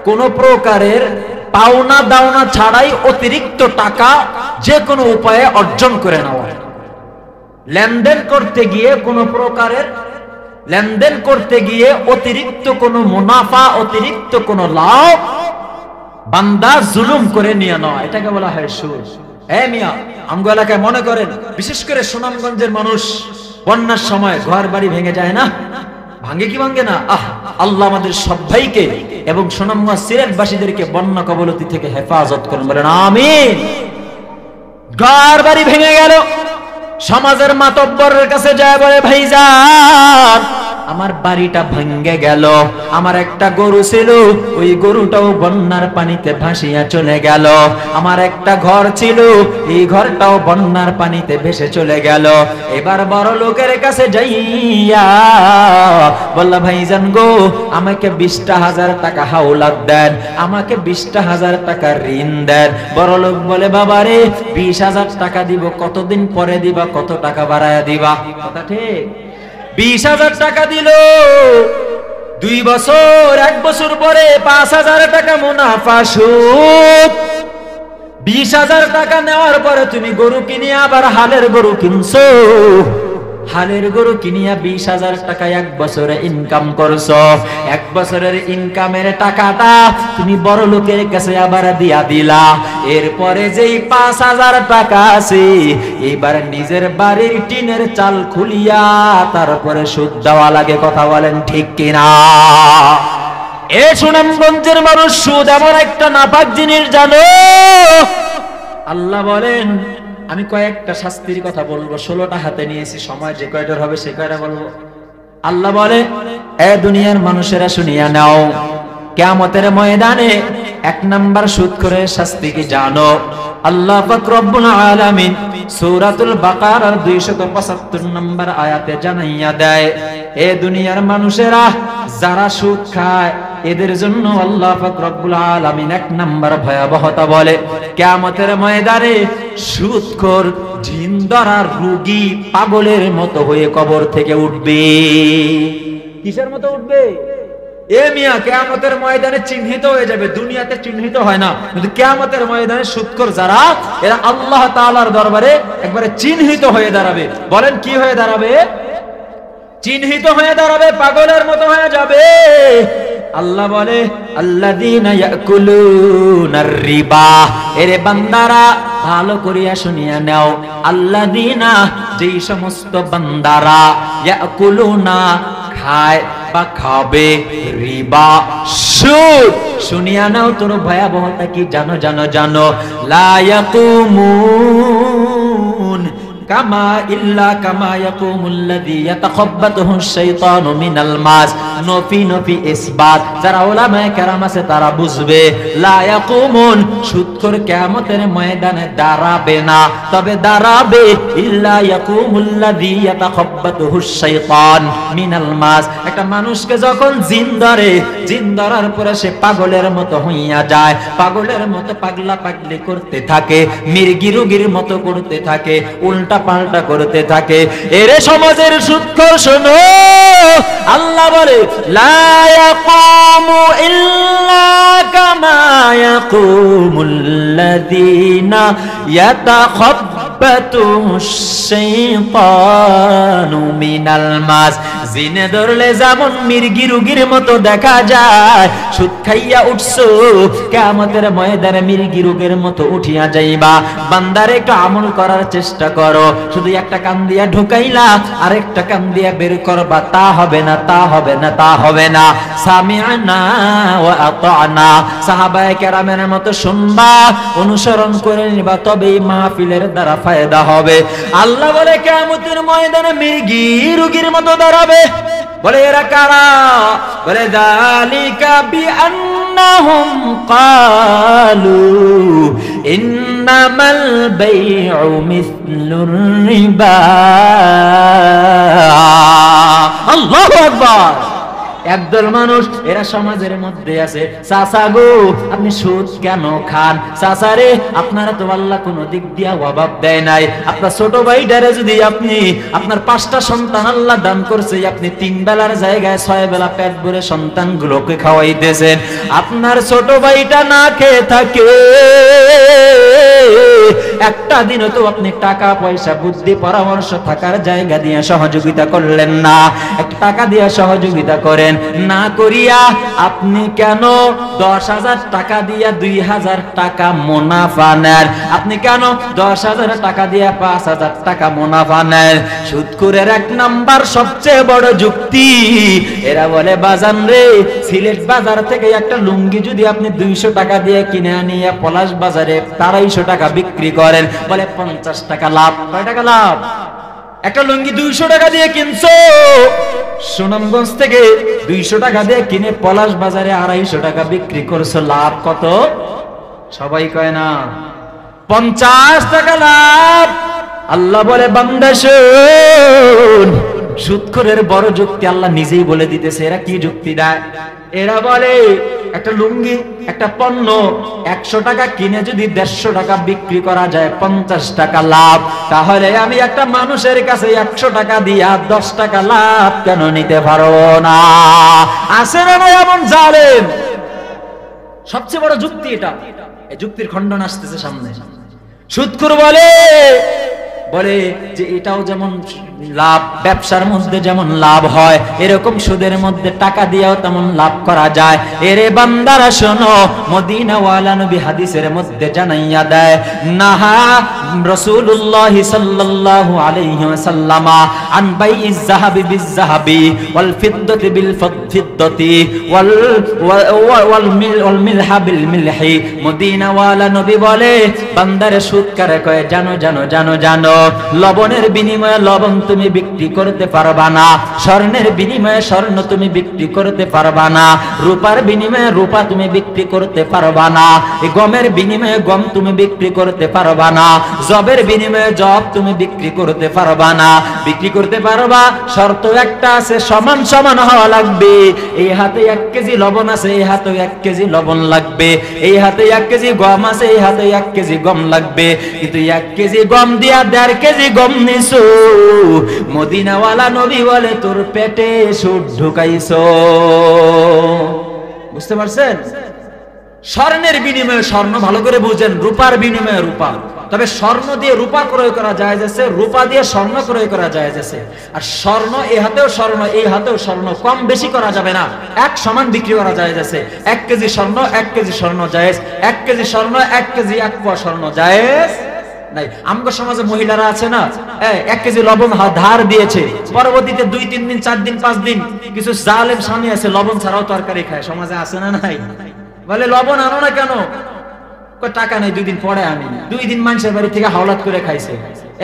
কোন প্রকারের পাওনা দাওনা ছাড়াই অতিরিক্ত টাকা যে কোনো উপায়ে অর্জন করে নেওয়া। লেনদেন করতে গিয়ে অতিরিক্ত কোনো মুনাফা, অতিরিক্ত কোনো লাভ বান্দা জুলুম করে নিয়ে নেওয়া, এটাকে বলা হয় সুদ। মিয়া, আমগো এলাকায় মনে করেন, বিশেষ করে সুনামগঞ্জের মানুষ বন্যার সময় ঘর বাড়ি ভেঙে যায় না? ভাঙে কি ভাঙে না? আল্লাহ আমাদের সবাইকে এবং সুনামগঞ্জ সিলেটবাসীদেরকে বন্যা কবলতি থেকে হেফাজত করুন, বলেন আমিন। ঘর বাড়ি ভেঙে গেল, সমাজের মাতব্বরের কাছে যায় বলে, ভাইজান আমার বাড়িটা ভেঙে গেল, আমার একটা গরু ছিল, ওই গরুটাও বন্যার পানিতে ভাসিয়া চলে গেল, আমার একটা ঘর ছিল, এই ঘরটাও বন্যার পানিতে ভেসে চলে গেল। এবার বড় লোকের কাছে যাইয়া বললা, ভাইজান গো আমাকে 20,000 টাকা হাওলাত দেন, আমাকে 20,000 টাকা ঋণ দেন। বড় লোক বলে, বাবারে 20,000 টাকা দিব, কতদিন পরে দিবা, কত টাকা বাড়ায়া দিবা? কথা ঠিক। 20,000 টাকা দিল, 2 বছর, 1 বছর পরে 5,000 টাকা মুনাফা সুদ। 20,000 টাকা নেওয়ার পরে তুমি গরু কিনে আবার হালের গরু কিনছো, হালের গরু কিনিয়া 20,000 টাকা 1 বছরে ইনকাম করছো। 1 বছরের ইনকামের টাকাটা তুমি বড় লোকের কাছে আবার দিয়া দিলা। এরপরে যেই 5,000 টাকা আছে, এবার নিজের বাড়ির টিনের চাল খুলিয়া তারপরে সুদ দেওয়া লাগে। কথা বলেন ঠিক কিনা? এ সুনামগঞ্জের মানুষ, সুদ এমন একটা নাপাক জিনিস জানো? আল্লাহ বলেন, আমি কয়েকটা শাস্তির কথা বলবো, 16টা হাতে নিয়েছি, সময় যে কয়টার হবে সে কয়টা বলবো। আল্লাহ বলে, এ দুনিয়ার মানুষেরা শুনিয়া নাও, কিয়ামতের ময়দানে 1 নাম্বার সুদখোরের শাস্তি কি জানো? আল্লাহ পাক রব্বুল আলামিন সূরাতুল বাকারার 275 নম্বর আয়াতে জানাইয়া দেয়, এ দুনিয়ার মানুষেরা যারা সুদ খায়, এদের জন্য আল্লাহ পাক রব্বুল আলামিন 1 নাম্বার ভয়াবহতা বলে, কিয়ামতের ময়দানে সুদখোর জিন ধরা রোগী পাগলের মতো হয়ে কবর থেকে উঠবে। কিসের মতো উঠবে? এ মিয়া, কিয়ামতের ময়দানে চিহ্নিত হয়ে যাবে। দুনিয়াতে চিহ্নিত হয় না, কিন্তু কিয়ামতের ময়দানে সুদখোর যারা, এরা আল্লাহ তাআলার দরবারে একবারে চিহ্নিত হয়ে দাঁড়াবে। বলেন কি হয়ে দাঁড়াবে? চিহ্নিত হয়ে দাঁড়াবে, পাগলের মতো হয়ে যাবে। আল্লাহ বলে, আল্লাযীনা ইয়াকুলুনার রিবা, এরে বান্দারা ভালো করিয়া শুনিয়া নাও, আল্লাযীনা, যেই সমস্ত বান্দারা, ইয়াকুলুনা খায় বা খাবে, রিবা সুদ, শুনিয়া নাও তোর ভয়াবহতা কি জানো? জানো লা ইয়াকুমুন কামা ইল্লা কামা ইয়াকুমুল্লাযী ইয়াতাখাব্বাতুহু শাইতানু মিনাল মাস। নফি নফি ইসবাত যারা উলামায়ে কেরাম আছে তারা বুঝবে। লা ইয়াকুমুন সুদখোর কিয়ামতের ময়দানে দাঁড়াবে না, তবে দাঁড়াবে ইল্লা ইয়াকুমুল্লাযী ইয়াতাখাব্বাতুহু শাইতান মিনাল মাস। একটা মানুষকে যখন জিন ধরে, জিন ধরার পরে সে পাগলের মতো হইয়া যায়, পাগলের মতো পাগলা পাগলি করতে থাকে, মির্গি রোগীর মতো করতে থাকে, উল্টা পাল্টা করতে থাকে। এরে সমাজের সুদখোর শোনো, আল্লাহ বলে লা ইয়াকুমু ইল্লা কামা ইয়াকুমুল্লাযীনা ইয়াতাখাব্বাতুহুশ শাইতানু মিনাল মাস। জিনে ধরলে যেমন মির্গি রোগীর মতো দেখা যায়, সুদ খাইয়া উঠছো কিয়ামতের ময়দানে মির্গি রোগের মতো উঠিয়া যাইবা। বান্দারে একটু আমল করার চেষ্টা করো, শুধু একটা কান দিয়া ঢুকাইলা আরেকটা কান দিয়া বের করবা, তা হবে না, তা হবে না, তা হবে না। সামি'না ওয়া আতা'না, সাহাবায়ে কেরামের মতো শুনবা, অনুসরণ করে নিবা, তবেই মাহফিলের দ্বারা ফায়দা হবে। আল্লাহ বলে কিয়ামতের ময়দানে মির্গি রোগীর মতো দাঁড়াবে। বলে এরা কারা? বলে যালিকা বিআন্নাহুম ক্বালু ইন্নামাল বাই'উ মিসলুর রিবা। আল্লাহু আকবার। একদল মানুষ এরা সমাজের মধ্যে আছে, চাচা গো আপনি সুদ কেন খান? চাচা রে আপনারা তো আল্লাহ কোন দিক দিয়া অভাব দেয় নাই। আপনার ছোট ভাইটারে যদি আপনি, আপনার 5টা সন্তান আল্লাহ দান করছে, আপনি 3 বেলার জায়গায় 6 বেলা পেট ভরে সন্তানগুলোকে খাওয়াইতেছেন। আপনার ছোট ভাইটা না খেয়ে থাকে, একটা দিনও তো আপনি টাকা পয়সা বুদ্ধি পরামর্শ থাকার জায়গা দিয়ে সহযোগিতা করলেন না। একটা টাকা দিয়ে সহযোগিতা করেন, না করিয়া আপনি কেন 10,000 টাকা দিয়া 2,000 টাকা মুনাফা নেন? আপনি কেন 10,000 টাকা দিয়া 5,000 টাকা মুনাফা নেন? সুদখোরের 1 নাম্বার সবচেয়ে বড় যুক্তি, এরা বলে বাজান রে, সিলেট বাজার থেকে একটা লুঙ্গি যদি আপনি 200 টাকা দিয়ে কিনে আনিয়া পলাশ বাজারে 250 টাকা বিক্রি করেন, বলে 50 টাকা লাভ। কয় টাকা লাভ? একটা লুঙ্গি 200 টাকা দিয়ে কিনছো, সুনামগঞ্জ থেকে 200 টাকা দিয়ে কিনে পলাশ বাজারে 250 টাকা বিক্রি করছো, লাভ কত? সবাই কয় না 50 টাকা লাভ। আল্লাহ বলে বান্দা শোন, সুদখোরের বড় যুক্তি আল্লাহ নিজেই বলে দিতেছে। এরা কি যুক্তি দেয়? এরা বলে একটা লুঙ্গি, একটা পণ্য 100 টাকা কিনে যদি 150 টাকা বিক্রি করা যায় 50 টাকা লাভ, তাহলে আমি একটা মানুষের কাছে 100 টাকা দিয়া 10 টাকা লাভ কেন নিতে পারবো না? আছে না ভাই এমন জালেম? সবচেয়ে বড় যুক্তি এটা। এই যুক্তির খণ্ডন আসতেছে সামনে। সুদখোর বলে যে এটাও যেমন লাভ, ব্যবসার মধ্যে যেমন লাভ হয়, এরকম সুদের মধ্যে টাকা দিয়েও তেমন লাভ করা যায়। এরে বান্দারা শোনো, মদিনাওয়ালা নবী হাদিসের মধ্যে জানাইয়া দেয়, নাহা রাসূলুল্লাহ সাল্লাল্লাহু আলাইহি ওয়াসাল্লাম আন বাইইজ যাহাবি বিজ যাহাবি ওয়াল ফিদ্দাতি বিল ফিদ্দাতি ওয়াল মিলহা বিল মিলহি। মদিনাওয়ালা নবী বলে, বান্দারে সুদ কারে কয়? জানো জানো জানো জানো, লবণের বিনিময়ে লবণ তুমি বিক্রি করতে পারবা না, স্বর্ণের বিনিময়ে স্বর্ণ তুমি বিক্রি করতে পারবা না, রূপার বিনিময়ে রূপা তুমি বিক্রি করতে পারবা না, গমের বিনিময়ে গম তুমি বিক্রি করতে পারবা না, জবের বিনিময়ে জব তুমি বিক্রি করতে পারবা না। বিক্রি করতে পারবা, শর্ত একটা আছে, সমান সমান হওয়া লাগবে। এই হাতে 1 কেজি লবণ আছে, এই হাতে 1 কেজি লবণ লাগবে। এই হাতে 1 কেজি গম আছে, এই হাতে 1 কেজি গম লাগবে। কিন্তু 1 কেজি গম দিয়া 1.5 কেজি গম নিছো, মদিনাওয়ালা নবী বলে তোর পেটে সুদ ঢুকাইছো। বুঝতে পারছেন? স্বর্ণের বিনিময়ে স্বর্ণ, ভালো করে বুঝেন, রূপার বিনিময়ে রূপা। তবে স্বর্ণ দিয়ে রূপা ক্রয় করা যায় যাচ্ছে, রূপা দিয়ে স্বর্ণ ক্রয় করা যায় যাচ্ছে। আর স্বর্ণ এই হাতেও স্বর্ণ, এই হাতেও স্বর্ণ, কম বেশি করা যাবে না, এক সমান বিক্রি করা যায় যাচ্ছে। 1 কেজি স্বর্ণ 1 কেজি স্বর্ণ জায়েজ, 1 কেজি স্বর্ণ 1 কেজি 1 পোয়া স্বর্ণ জায়েজ নাই। আমগো সমাজে মহিলারা আছে না, 1 কেজি লবণ ধার দিয়েছে, পরবর্তীতে 2-3 দিন 4 দিন 5 দিন কিছু জালেম স্বামী আছে লবণ ছাড়াও তরকারি খায়। সমাজে আছে না নাই? বলে লবণ আনো না কেন? টাকা নেই, 2 দিন পরে আনি। 2 দিন মানুষের বাড়ি থেকে হাওলাত করে খাইছে।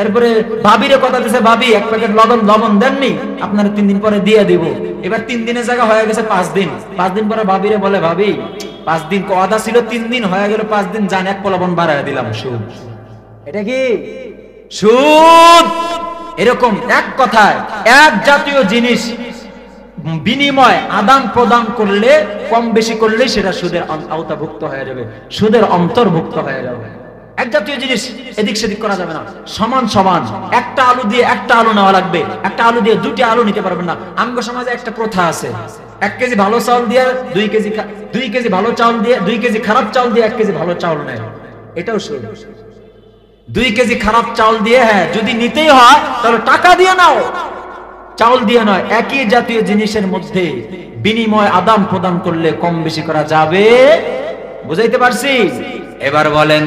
এরপরে ভাবিরে কথা দিছে, ভাবি 1 প্যাকেট লবণ দেননি, আপনারা 3 দিন পরে দিয়ে দিব। এবার 3 দিনের জায়গা হয়ে গেছে 5 দিন। 5 দিন পরে ভাবিরে বলে, ভাবি 5 দিন কথা ছিল 3 দিন, হয়ে গেল 5 দিন, জান 1 পোয়া লবণ বাড়ায় দিলাম। সুদ। এটা কি সুদ? এরকম এক কথায় এক জাতীয় জিনিস বিনিময় আদান প্রদান করলে, কম বেশি করলে সেটা সুদের আওতাভুক্ত হয়ে যাবে, সুদের অন্তর্ভুক্ত হয়ে যাবে। এক জাতীয় জিনিস এদিক সেদিক করা যাবে না, সমান সমান। একটা আলু দিয়ে একটা আলু নেওয়া লাগবে, একটা আলু দিয়ে 2টি আলু নিতে পারবেন না। আমগো সমাজে একটা প্রথা আছে, 1 কেজি ভালো চাউল দিয়ে 2 কেজি ভালো চাউল দিয়ে 2 কেজি খারাপ চাউল দিয়ে 1 কেজি ভালো চাউল নেয়। এটাও সুদ। 2 কেজি খারাপ চাউল দিয়ে, হ্যাঁ যদি নিতেই হয় তাহলে টাকা দিয়ে নাও, চাউল দিয়ে নয়। একই জাতীয় জিনিসের মধ্যে বিনিময় আদান প্রদান করলে কম বেশি করা যাবে। বুঝাইতে পারছি? এবার বলেন,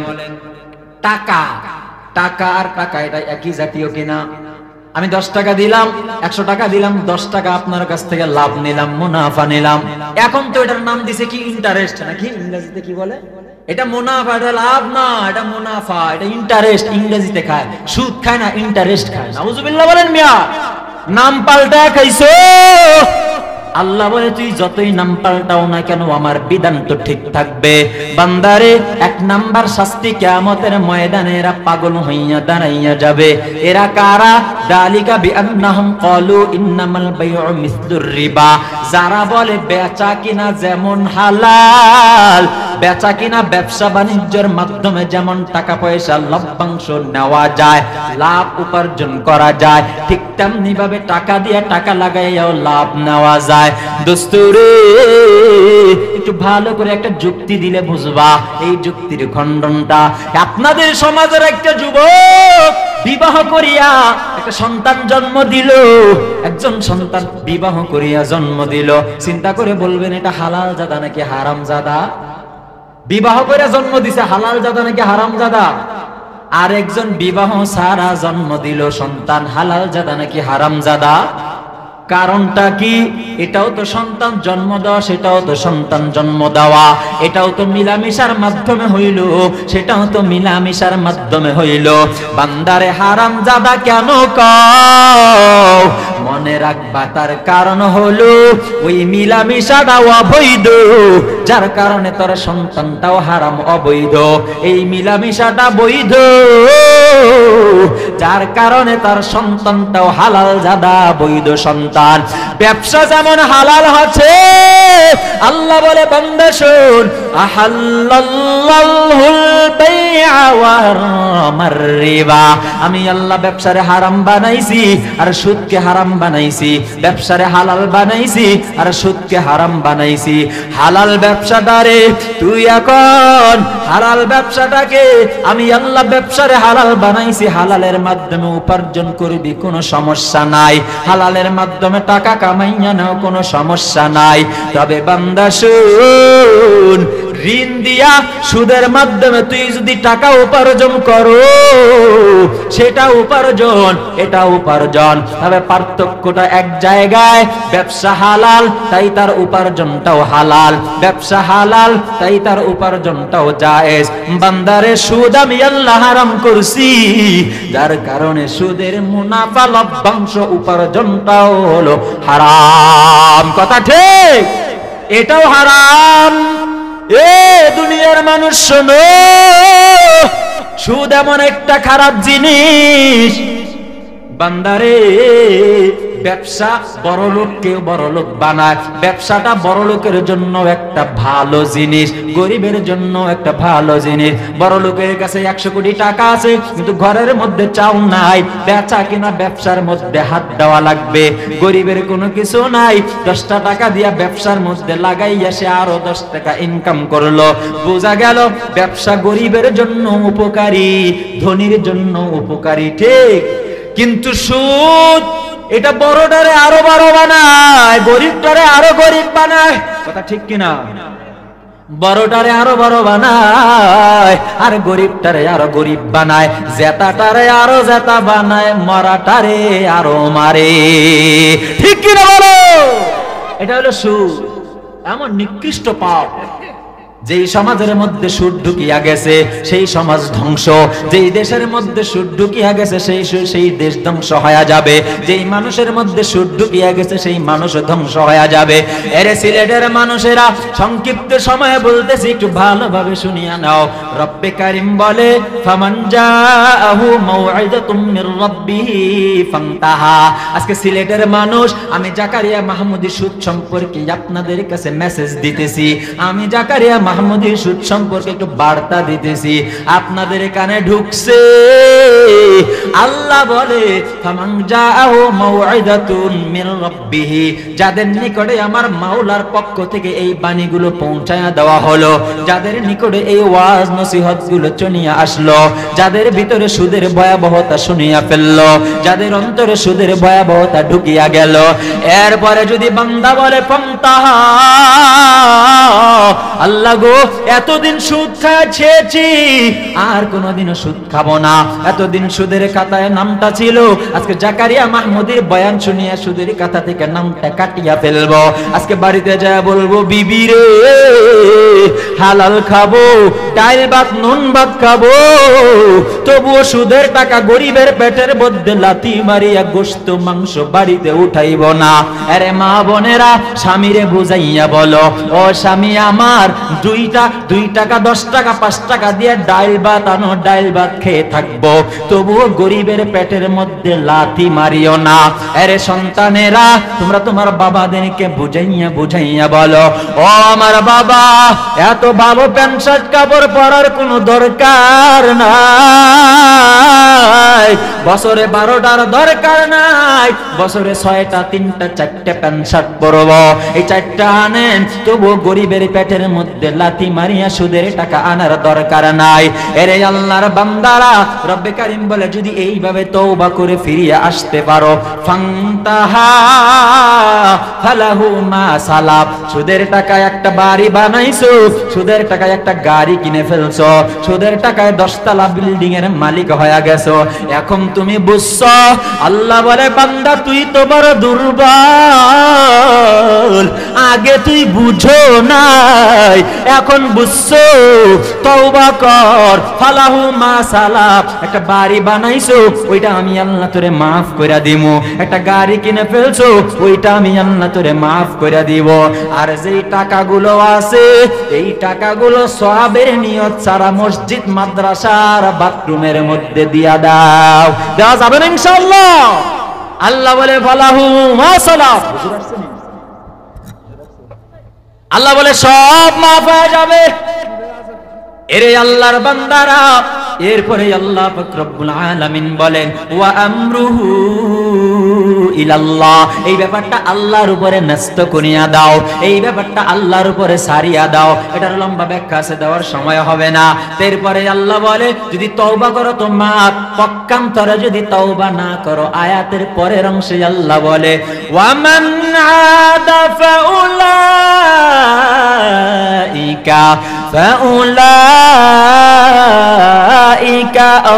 টাকা আর টাকা এটা একই জাতীয় কিনা? আমি 10 টাকা দিলাম, 100 টাকা দিলাম, 10 টাকা আপনার কাছ থেকে লাভ নিলাম, মুনাফা নিলাম। এখন তো এটার নাম দিছে কি? ইন্টারেস্ট, নাকি ইংরেজিতে কি বলে? এটা মুনাফা, এটা লাভ না, এটা মুনাফা, এটা ইন্টারেস্ট। ইংরেজিতে খায়, সুদ খায় না, ইন্টারেস্ট খায়। নাউজুবিল্লাহ বলেন মিয়া। নাম পাল্টা খাইছো। আল্লাহ বলে, তুই যতই নাম পাল্টাও না কেন আমার বিধান তো ঠিক থাকবে। বান্দারে 1 নাম্বার শাস্তি কিয়ামতের ময়দানে এরা পাগল হইয়া দাঁড়াইয়া যাবে। এরা কারা? দালিকা বিআন্নাহুম ক্বালু ইন্নামাল বাইউ মিসলুর রিবা। যারা বলে বেচা কিনা যেমন হালাল, বেচা কিনা ব্যবসা বাণিজ্যের মাধ্যমে যেমন টাকা পয়সা লভ্যাংশ নেওয়া যায়, লাভ উপার্জন করা যায়, ঠিক তেমনি ভাবে টাকা দিয়ে টাকা লাগাইয়াও লাভ নেওয়া যায়। দোস্তরে একটু ভালো করে একটা যুক্তি দিলে বুঝবা এই যুক্তির খণ্ডনটা। আপনাদের সমাজের একটা যুবক বিবাহ করিয়া একটা সন্তান জন্ম দিল, একজন সন্তান বিবাহ করিয়া জন্ম দিল। চিন্তা করে বলবেন এটা হালাল জাদা নাকি হারাম জাদা? বিবাহ করে জন্ম দিছে, হালাল জাদা নাকি হারাম জাদা? আর একজন বিবাহ ছাড়া জন্ম দিল সন্তান, হালাল জাদা নাকি হারাম জাদা? কারণটা কি? এটাও তো সন্তান জন্ম দেওয়া, সেটাও তো সন্তান জন্ম দেওয়া, এটাও তো মিলামিশার মাধ্যমে হইল, সেটাও তো মিলামিশার মাধ্যমে হইল। বান্দারে হারাম জাদা কেন কও? মনে রাখবা তার কারণ হলো ওই মিলামিশাটাও অবৈধ, যার কারণে তোর সন্তানটাও হারাম অবৈধ। এই মিলামিশাটা বৈধ, যার কারণে তার সন্তানটাও হালাল জাদা বৈধ সন্তান। ব্যবসা যেমন হালাল হচ্ছে, আল্লাহ বলে বান্দা শোন, আহাল্লাল্লাহুল বাই'a ওয়া হারামার রিবা। আমি আল্লাহ ব্যবসারে হারাম বানাইছি আর সুদকে হারাম বানাইছি, ব্যবসারে হালাল বানাইছি আর সুদকে হারাম বানাইছি। হালাল ব্যবসাটারে তুই এখন, হালাল ব্যবসাটাকে আমি আল্লাহ ব্যবসারে হালাল বানাইছি, হালালের মাধ্যমে উপার্জন করবি, কোনো সমস্যা নাই। হালালের মাধ্যমে টাকা কামাইয়া নাও, কোনো সমস্যা নাই। তবে বান্দা শুন, ঋণ দিয়া সুদের মাধ্যমে তুই যদি টাকা উপার্জন করো, সেটা উপার্জন, এটা উপার্জন, তবে পার্থক্যটা এক জায়গায়। ব্যবসা হালাল তাই তার উপার্জনটাও হালাল, ব্যবসা হালাল তাই তার উপার্জনটাও জায়েজ। বান্দারে সুদ আমি আল্লাহ হারাম করছি, যার কারণে সুদের মুনাফা লভ্যাংশ উপার্জনটাও হলো হারাম। কথা ঠিক? এটাও হারাম। এ দুনিয়ার মানুষ শোনো, সুদ এমন একটা খারাপ জিনিস। বান্দারে ব্যবসা বড় লোককে বড় লোক বানায়, ব্যবসাটা বড় লোকের জন্য একটা ভালো জিনিস, গরিবের জন্য একটা ভালো জিনিস। বড় লোকের কাছে 100 কোটি টাকা আছে কিন্তু ঘরের মধ্যে চাউল নাই, বেচা কিনা ব্যবসার মধ্যে হাত দেওয়া লাগবে। গরিবের কোনো কিছু নাই, 10টা টাকা দিয়া ব্যবসার মধ্যে লাগাইয়া সে আরো 10 টাকা ইনকাম করলো। বোঝা গেল ব্যবসা গরিবের জন্য উপকারী, ধনীর জন্য উপকারী, ঠিক। কিন্তু সুদ এটা বড়টারে আরো বড় বানায়, গরিবটারে আরো গরিব বানায়। কথা ঠিক কিনা? বড়টারে আরো বড় বানায় আর গরিবটারে আরো গরিব বানায়, জেতাটারে আরো জেতা বানায়, মরাটারে আরো মারে। ঠিক কিনা বলো? এটা হলো সুদ। এমন নিকৃষ্ট পাপ যেই সমাজের মধ্যে সুদ ঢুকিয়া গেছে সেই সমাজ ধ্বংস, যেই দেশের মধ্যে সুদ ঢুকিয়া গেছে সেই দেশ ধ্বংস হয়ে যাবে, যেই মানুষের মধ্যে সুদ ঢুকিয়া গেছে সেই মানুষ ধ্বংস হয়ে যাবে। এরে সিলেটের মানুষেরা সংক্ষিপ্ত সময়ে বলতেছি, একটু ভালোভাবে শুনিয়া নাও। রব্বে কারীম বলে ফামান জাআহু মাউইযাতুম মির রাব্বিহি ফান্তাহা। আজকে সিলেটের মানুষ, আমি জাকারিয়া মাহমুদী সুদ সম্পর্কে আপনাদের কাছে মেসেজ দিতেছি, আমি জাকারিয়া মাহমুদী সুদ সম্পর্কে একটু বার্তা দিতেছি, আপনাদের কানে ঢুকছে। আল্লাহ বলে ফামান জাআহু মাউইযাতুন মির রাব্বিহি, যাদের নিকটে আমার মাওলার পক্ষ থেকে এই বাণীগুলো পৌঁছায়া দেওয়া হলো, যাদের নিকটে এই ওয়াজ নসিহত গুলো চলিয়া আসলো, যাদের ভিতরে সুদের ভয়াবহতা শুনিয়া ফেললো, যাদের অন্তরে সুদের ভয়াবহতা ঢুকিয়া গেল, এরপরে যদি বান্দা বলে ফান্তাহা, আল্লাহ গো এতদিন সুদ খাচ্ছি আর কোনোদিনও সুদ খাবো না, এতদিন সুদের খাতায় নামটা ছিল, আজকে জাকারিয়া মাহমুদের বয়ান শুনিয়া সুদের খাতা থেকে নামটা কাটিয়া ফেলবো, আজকে বাড়িতে যায় বলবো বিবি রে হালাল খাবো, ডাল ভাত নুন ভাত খাবো, তবুও সুদের টাকা গরিবের পেটের মধ্যে লাথি মারিয়া গোশত মাংস বাড়িতে উঠাইব না। আরে মা বোনেরা, স্বামীরে বুঝাইয়া বলো, ও স্বামী আমার, 2 টাকা 10 টাকা 5 টাকা দিয়ে ডাল ভাত আনো, ডাল ভাত খেয়ে থাকবো, তবুও গরিবের পেটের মধ্যে লাথি মারিও না। আরে সন্তানেরা, তোমরা তোমার বাবাদেরকে বুঝাইয়া বলো, ও আমার বাবা, এত ভালো প্যান্ট শার্ট কাপড় পরার কোনো দরকার নাই, বছরে 12টার দরকার নাই, বছরে 6টা 3টা 4টা প্যান্ট শার্ট পরব, এই 4টা আনেন, তবুও গরিবের পেটের মধ্যে লাথি মারিয়া সুদের টাকা আনার দরকার নাই। এরে আল্লাহর বান্দারা, রব্বে কারীম বলে যদি এইভাবে তওবা করে ফিরিয়ে আসতে পারো, ফান্তাহা ফালাহু মা সালাফ, সুদের টাকায় একটা বাড়ি বানাইছো, সুদের টাকায় একটা গাড়ি কিনে ফেলছো, সুদের টাকায় 10 তলা বিল্ডিং এর মালিক হয়ে গেছো, এখন তুমি বুঝছো। আল্লাহ বলে বান্দা তুই তো বড় দুর্বল, আগে তুই বুঝো নাই, এখন বুঝছো, তওবা কর। ফালাহু মা সালাফ, একটা বাড়ি বানাইছো, ওইটা আমি আল্লাহ তোরে মাফ কইরা দিমু, একটা গাড়ি কিনে ফেলছো, ওইটা আমি আল্লাহ তোরে মাফ কইরা দিব। আর যেই টাকাগুলো আছে, এই টাকাগুলো সওয়াবের নিয়ত ছাড়া মসজিদ মাদ্রাসার বাথরুমের মধ্যে দিয়া দাও, দেওয়া যাবে না ইনশাআল্লাহ। আল্লাহ বলে ফালাহু মা সালাফ, আল্লাহ বলে সব মাফ হয়ে যাবে। এরে আল্লাহর বান্দারা, এরপরে আল্লাহ পাক রব্বুল আলামিন বলেন ওয়া আমরুহু ইলাল্লাহ, এই ব্যাপারটা আল্লাহর উপরে ন্যস্ত করিয়া দাও, এই ব্যাপারটা আল্লাহর উপরে সারিয়া দাও। এটার লম্বা ব্যাখ্যা আছে, দেওয়ার সময় হবে না। এরপরে আল্লাহ বলে যদি তওবা করো তো মাফ, পক্ষান্তরে যদি তওবা না করো, আয়াতের পরের অংশে আল্লাহ বলে ওয়া মান আদা ফাউলাইকা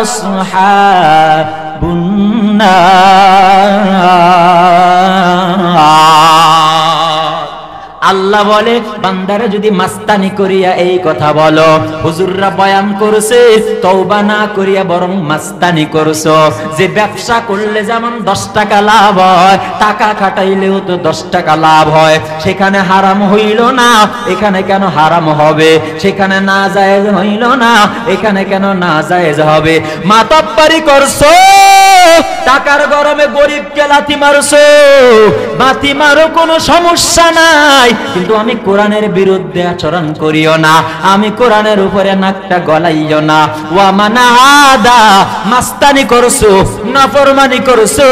আসহাবুন নার। আল্লাহ বলে বান্দারা যদি মাস্তানি করিয়া এই কথা বলো, হুজুররা বয়ান করছে তওবা না করিয়া বরং মাস্তানি করছো, যে ব্যবসা করলে যেমন 10 টাকা লাভ হয়, টাকা খাটাইলেও তো 10 টাকা লাভ হয়, সেখানে হারাম হইল না, এখানে কেন হারাম হবে? সেখানে না জায়েজ হইল না, এখানে কেন না জায়েজ হবে? মাতাব্বারি করছো, টাকার গরমে গরিবকে লাথি মারছো, লাথি মারো, কোনো সমস্যা নাই, কিন্তু আমি কোরআনের বিরুদ্ধে আচরণ করিও না, আমি কোরআনের উপরে নাকটা গলাইও না। ওয়া মানা আদা, মাস্তানি করছো, নাফরমানি করছো,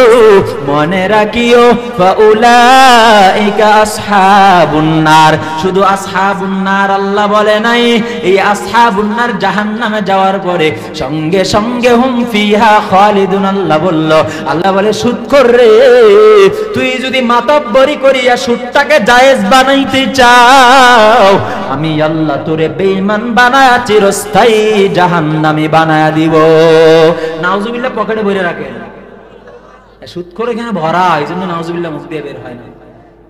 মনে রাখিও ফাউলাইকা আসহাবুন নার। শুধু আসহাবুন নার আল্লাহ বলে নাই, এই আসহাবুন নার জাহান্নামে যাওয়ার পরে সঙ্গে সঙ্গে হুম ফিহা খালিদুন। আল্লাহ বলল, আল্লাহ বলে সুদখোর রে, তুই যদি মাতাব্বরি করিয়া সুদটাকে জায়েজ বানাইতে চাও, আমি আল্লাহ তোরে বেঈমান বানায়া চিরস্থায়ী জাহান্নামী বানায়া দিব। নাউজুবিল্লাহ পকেটে ভরে রাখে, সুদখোর এখানে ভরা, এই জন্য নাউজুবিল্লাহ মুখ দিয়ে বের হয় না।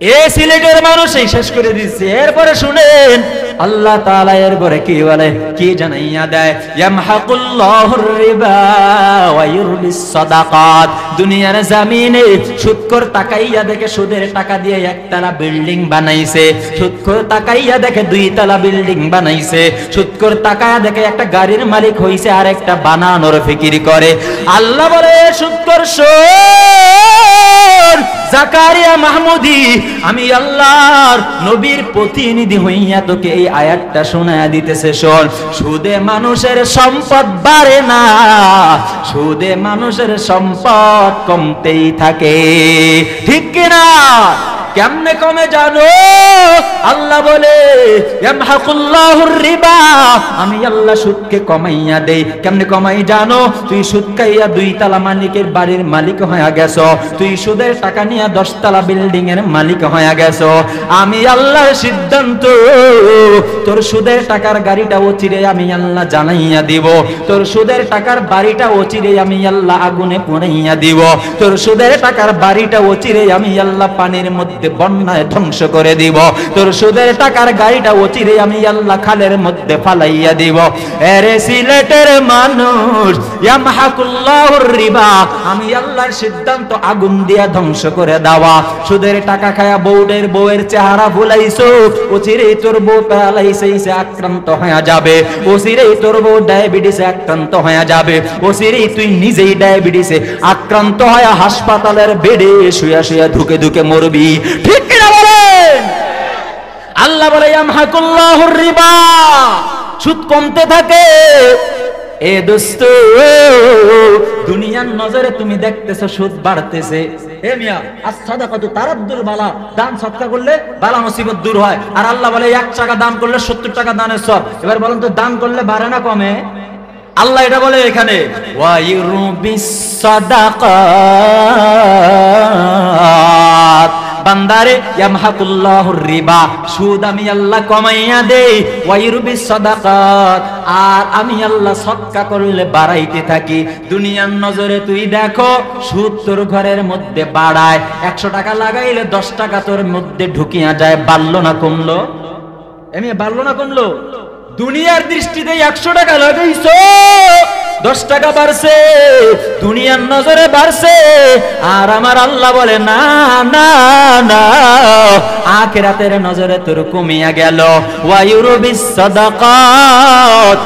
এ সিলেটের মানুষই শেষ করে দিচ্ছে। এরপরে শুনেন আল্লাহ তাআলা এরপরে কি বলে, কি জানাইয়া দেয়, ইয়ামহাকুল্লাহুর রিবা ওয়া ইউরবিস সাদাকাত। দুনিয়ার জমিনে সুদখোর তাকাইয়া দেখে সুদের টাকা দিয়ে একতলা বিল্ডিং বানাইছে, সুদখোর তাকাইয়া দেখে দুইতলা বিল্ডিং বানাইছে, সুদখোর তাকাইয়া দেখে একটা গাড়ির মালিক হইছে আর একটা বানানোর ফিকির করে। আল্লাহ বলে সুদখোর শোন, জাকারিয়া মাহমুদি, আমি আল্লাহর নবীর প্রতিনিধি হইয়া তোকে এই আয়াতটা শোনায়া দিতেছে। শোন, সুদে মানুষের সম্পদ বাড়ে না, সুদে মানুষের সম্পদ কমতেই থাকে, ঠিক কিনা? কেমনে কমে জানো? আল্লাহ বলে ইয়ামহাকুল্লাহুর রিবা, আমি আল্লাহ সুদকে কমাইয়া দেই। কেমনে কমাই জানো? তুই সুদ খাইয়া দুইতলা মালিকের বাড়ির মালিক হয়ে গেছো, তুই সুদের টাকা নিয়ে 10 তলা বিল্ডিং এর মালিক হয়ে গেছো। আমি আল্লাহর সিদ্ধান্ত, তোর সুদের টাকার গাড়িটা অচিরে আমি আল্লাহ জানাইয়া দিব, তোর সুদের টাকার বাড়িটা অচিরে আমি আল্লাহ আগুনে পুড়াইয়া দিব, তোর সুদের টাকার বাড়িটা অচিরে আমি আল্লাহ পানির মধ্যে বন্যায় ধ্বংস করে দিব, তোর সুদের টাকার গাড়িটা অচিরে আমি আল্লাহ খালের মধ্যে ফালাইয়া দিব। এরে সিলেটের মানুষ, ইয়ামহাকুল্লাহুর রিবা, আমি আল্লাহর সিদ্ধান্ত আগুন দিয়া ধ্বংস করে দেওয়া। সুদের টাকা খায়া বউয়ের চেহারা ভুলাইছো, অচিরেই তোর বউ প্যারালাইসিসে আক্রান্ত হয়ে যাবে, অচিরেই তোর বউ ডায়াবেটিসে আক্রান্ত হয়ে যাবে, অচিরেই তুই নিজেই ডায়াবেটিসে আক্রান্ত হয়ে হাসপাতালের বেডে শুয়া শুয়া ধুকে ধুকে মরবি, ঠিক কিনা বলেন? আল্লাহ বলে ইয়ামহাকুল্লাহুর রিবা, সুদ কমতে থাকে। এ দোস্ত, দুনিয়ার নজরে তুমি দেখতেছো সুদ বাড়তেছে। এ মিয়া, as-সাদাকাতু তারাদ্দুল বালা, দান সদকা করলে বালা মুসিবত দূর হয়। আর আল্লাহ বলে 1 টাকা দান করলে 70 টাকা দানের সওয়াব। এবার বলেন তো, দান করলে বাড়ে না কমে? আল্লাহ এটা বলে এখানে, ওয়া ইউরবিস সাদাকাত, বান্দারে ইয়ামহাকুল্লাহুর রিবা, সুদ আমি আল্লাহ কমাইয়া দেই, ওয়া ইউরবিস সাদাকাত, আর আমি আল্লাহ সদকা করলে বাড়াইতে থাকি। দুনিয়ার নজরে তুই দেখো সুদ তোর ঘরের মধ্যে বাড়ায়, 100 টাকা লাগাইলে 10 টাকা তোর মধ্যে ঢুকিয়া যায়, বাড়লো না কমলো? এমনি বাড়লো না কমলো? দুনিয়ার দৃষ্টিতে 100 টাকা লাগাইছো, 10 টাকা বাড়ছে, দুনিয়ার নজরে বাড়ছে। আর আমার আল্লাহ বলে না না না, আখিরাতের নজরে তোর কমিয়া গেল। ওয়া ইউরবিস সাদাকাত,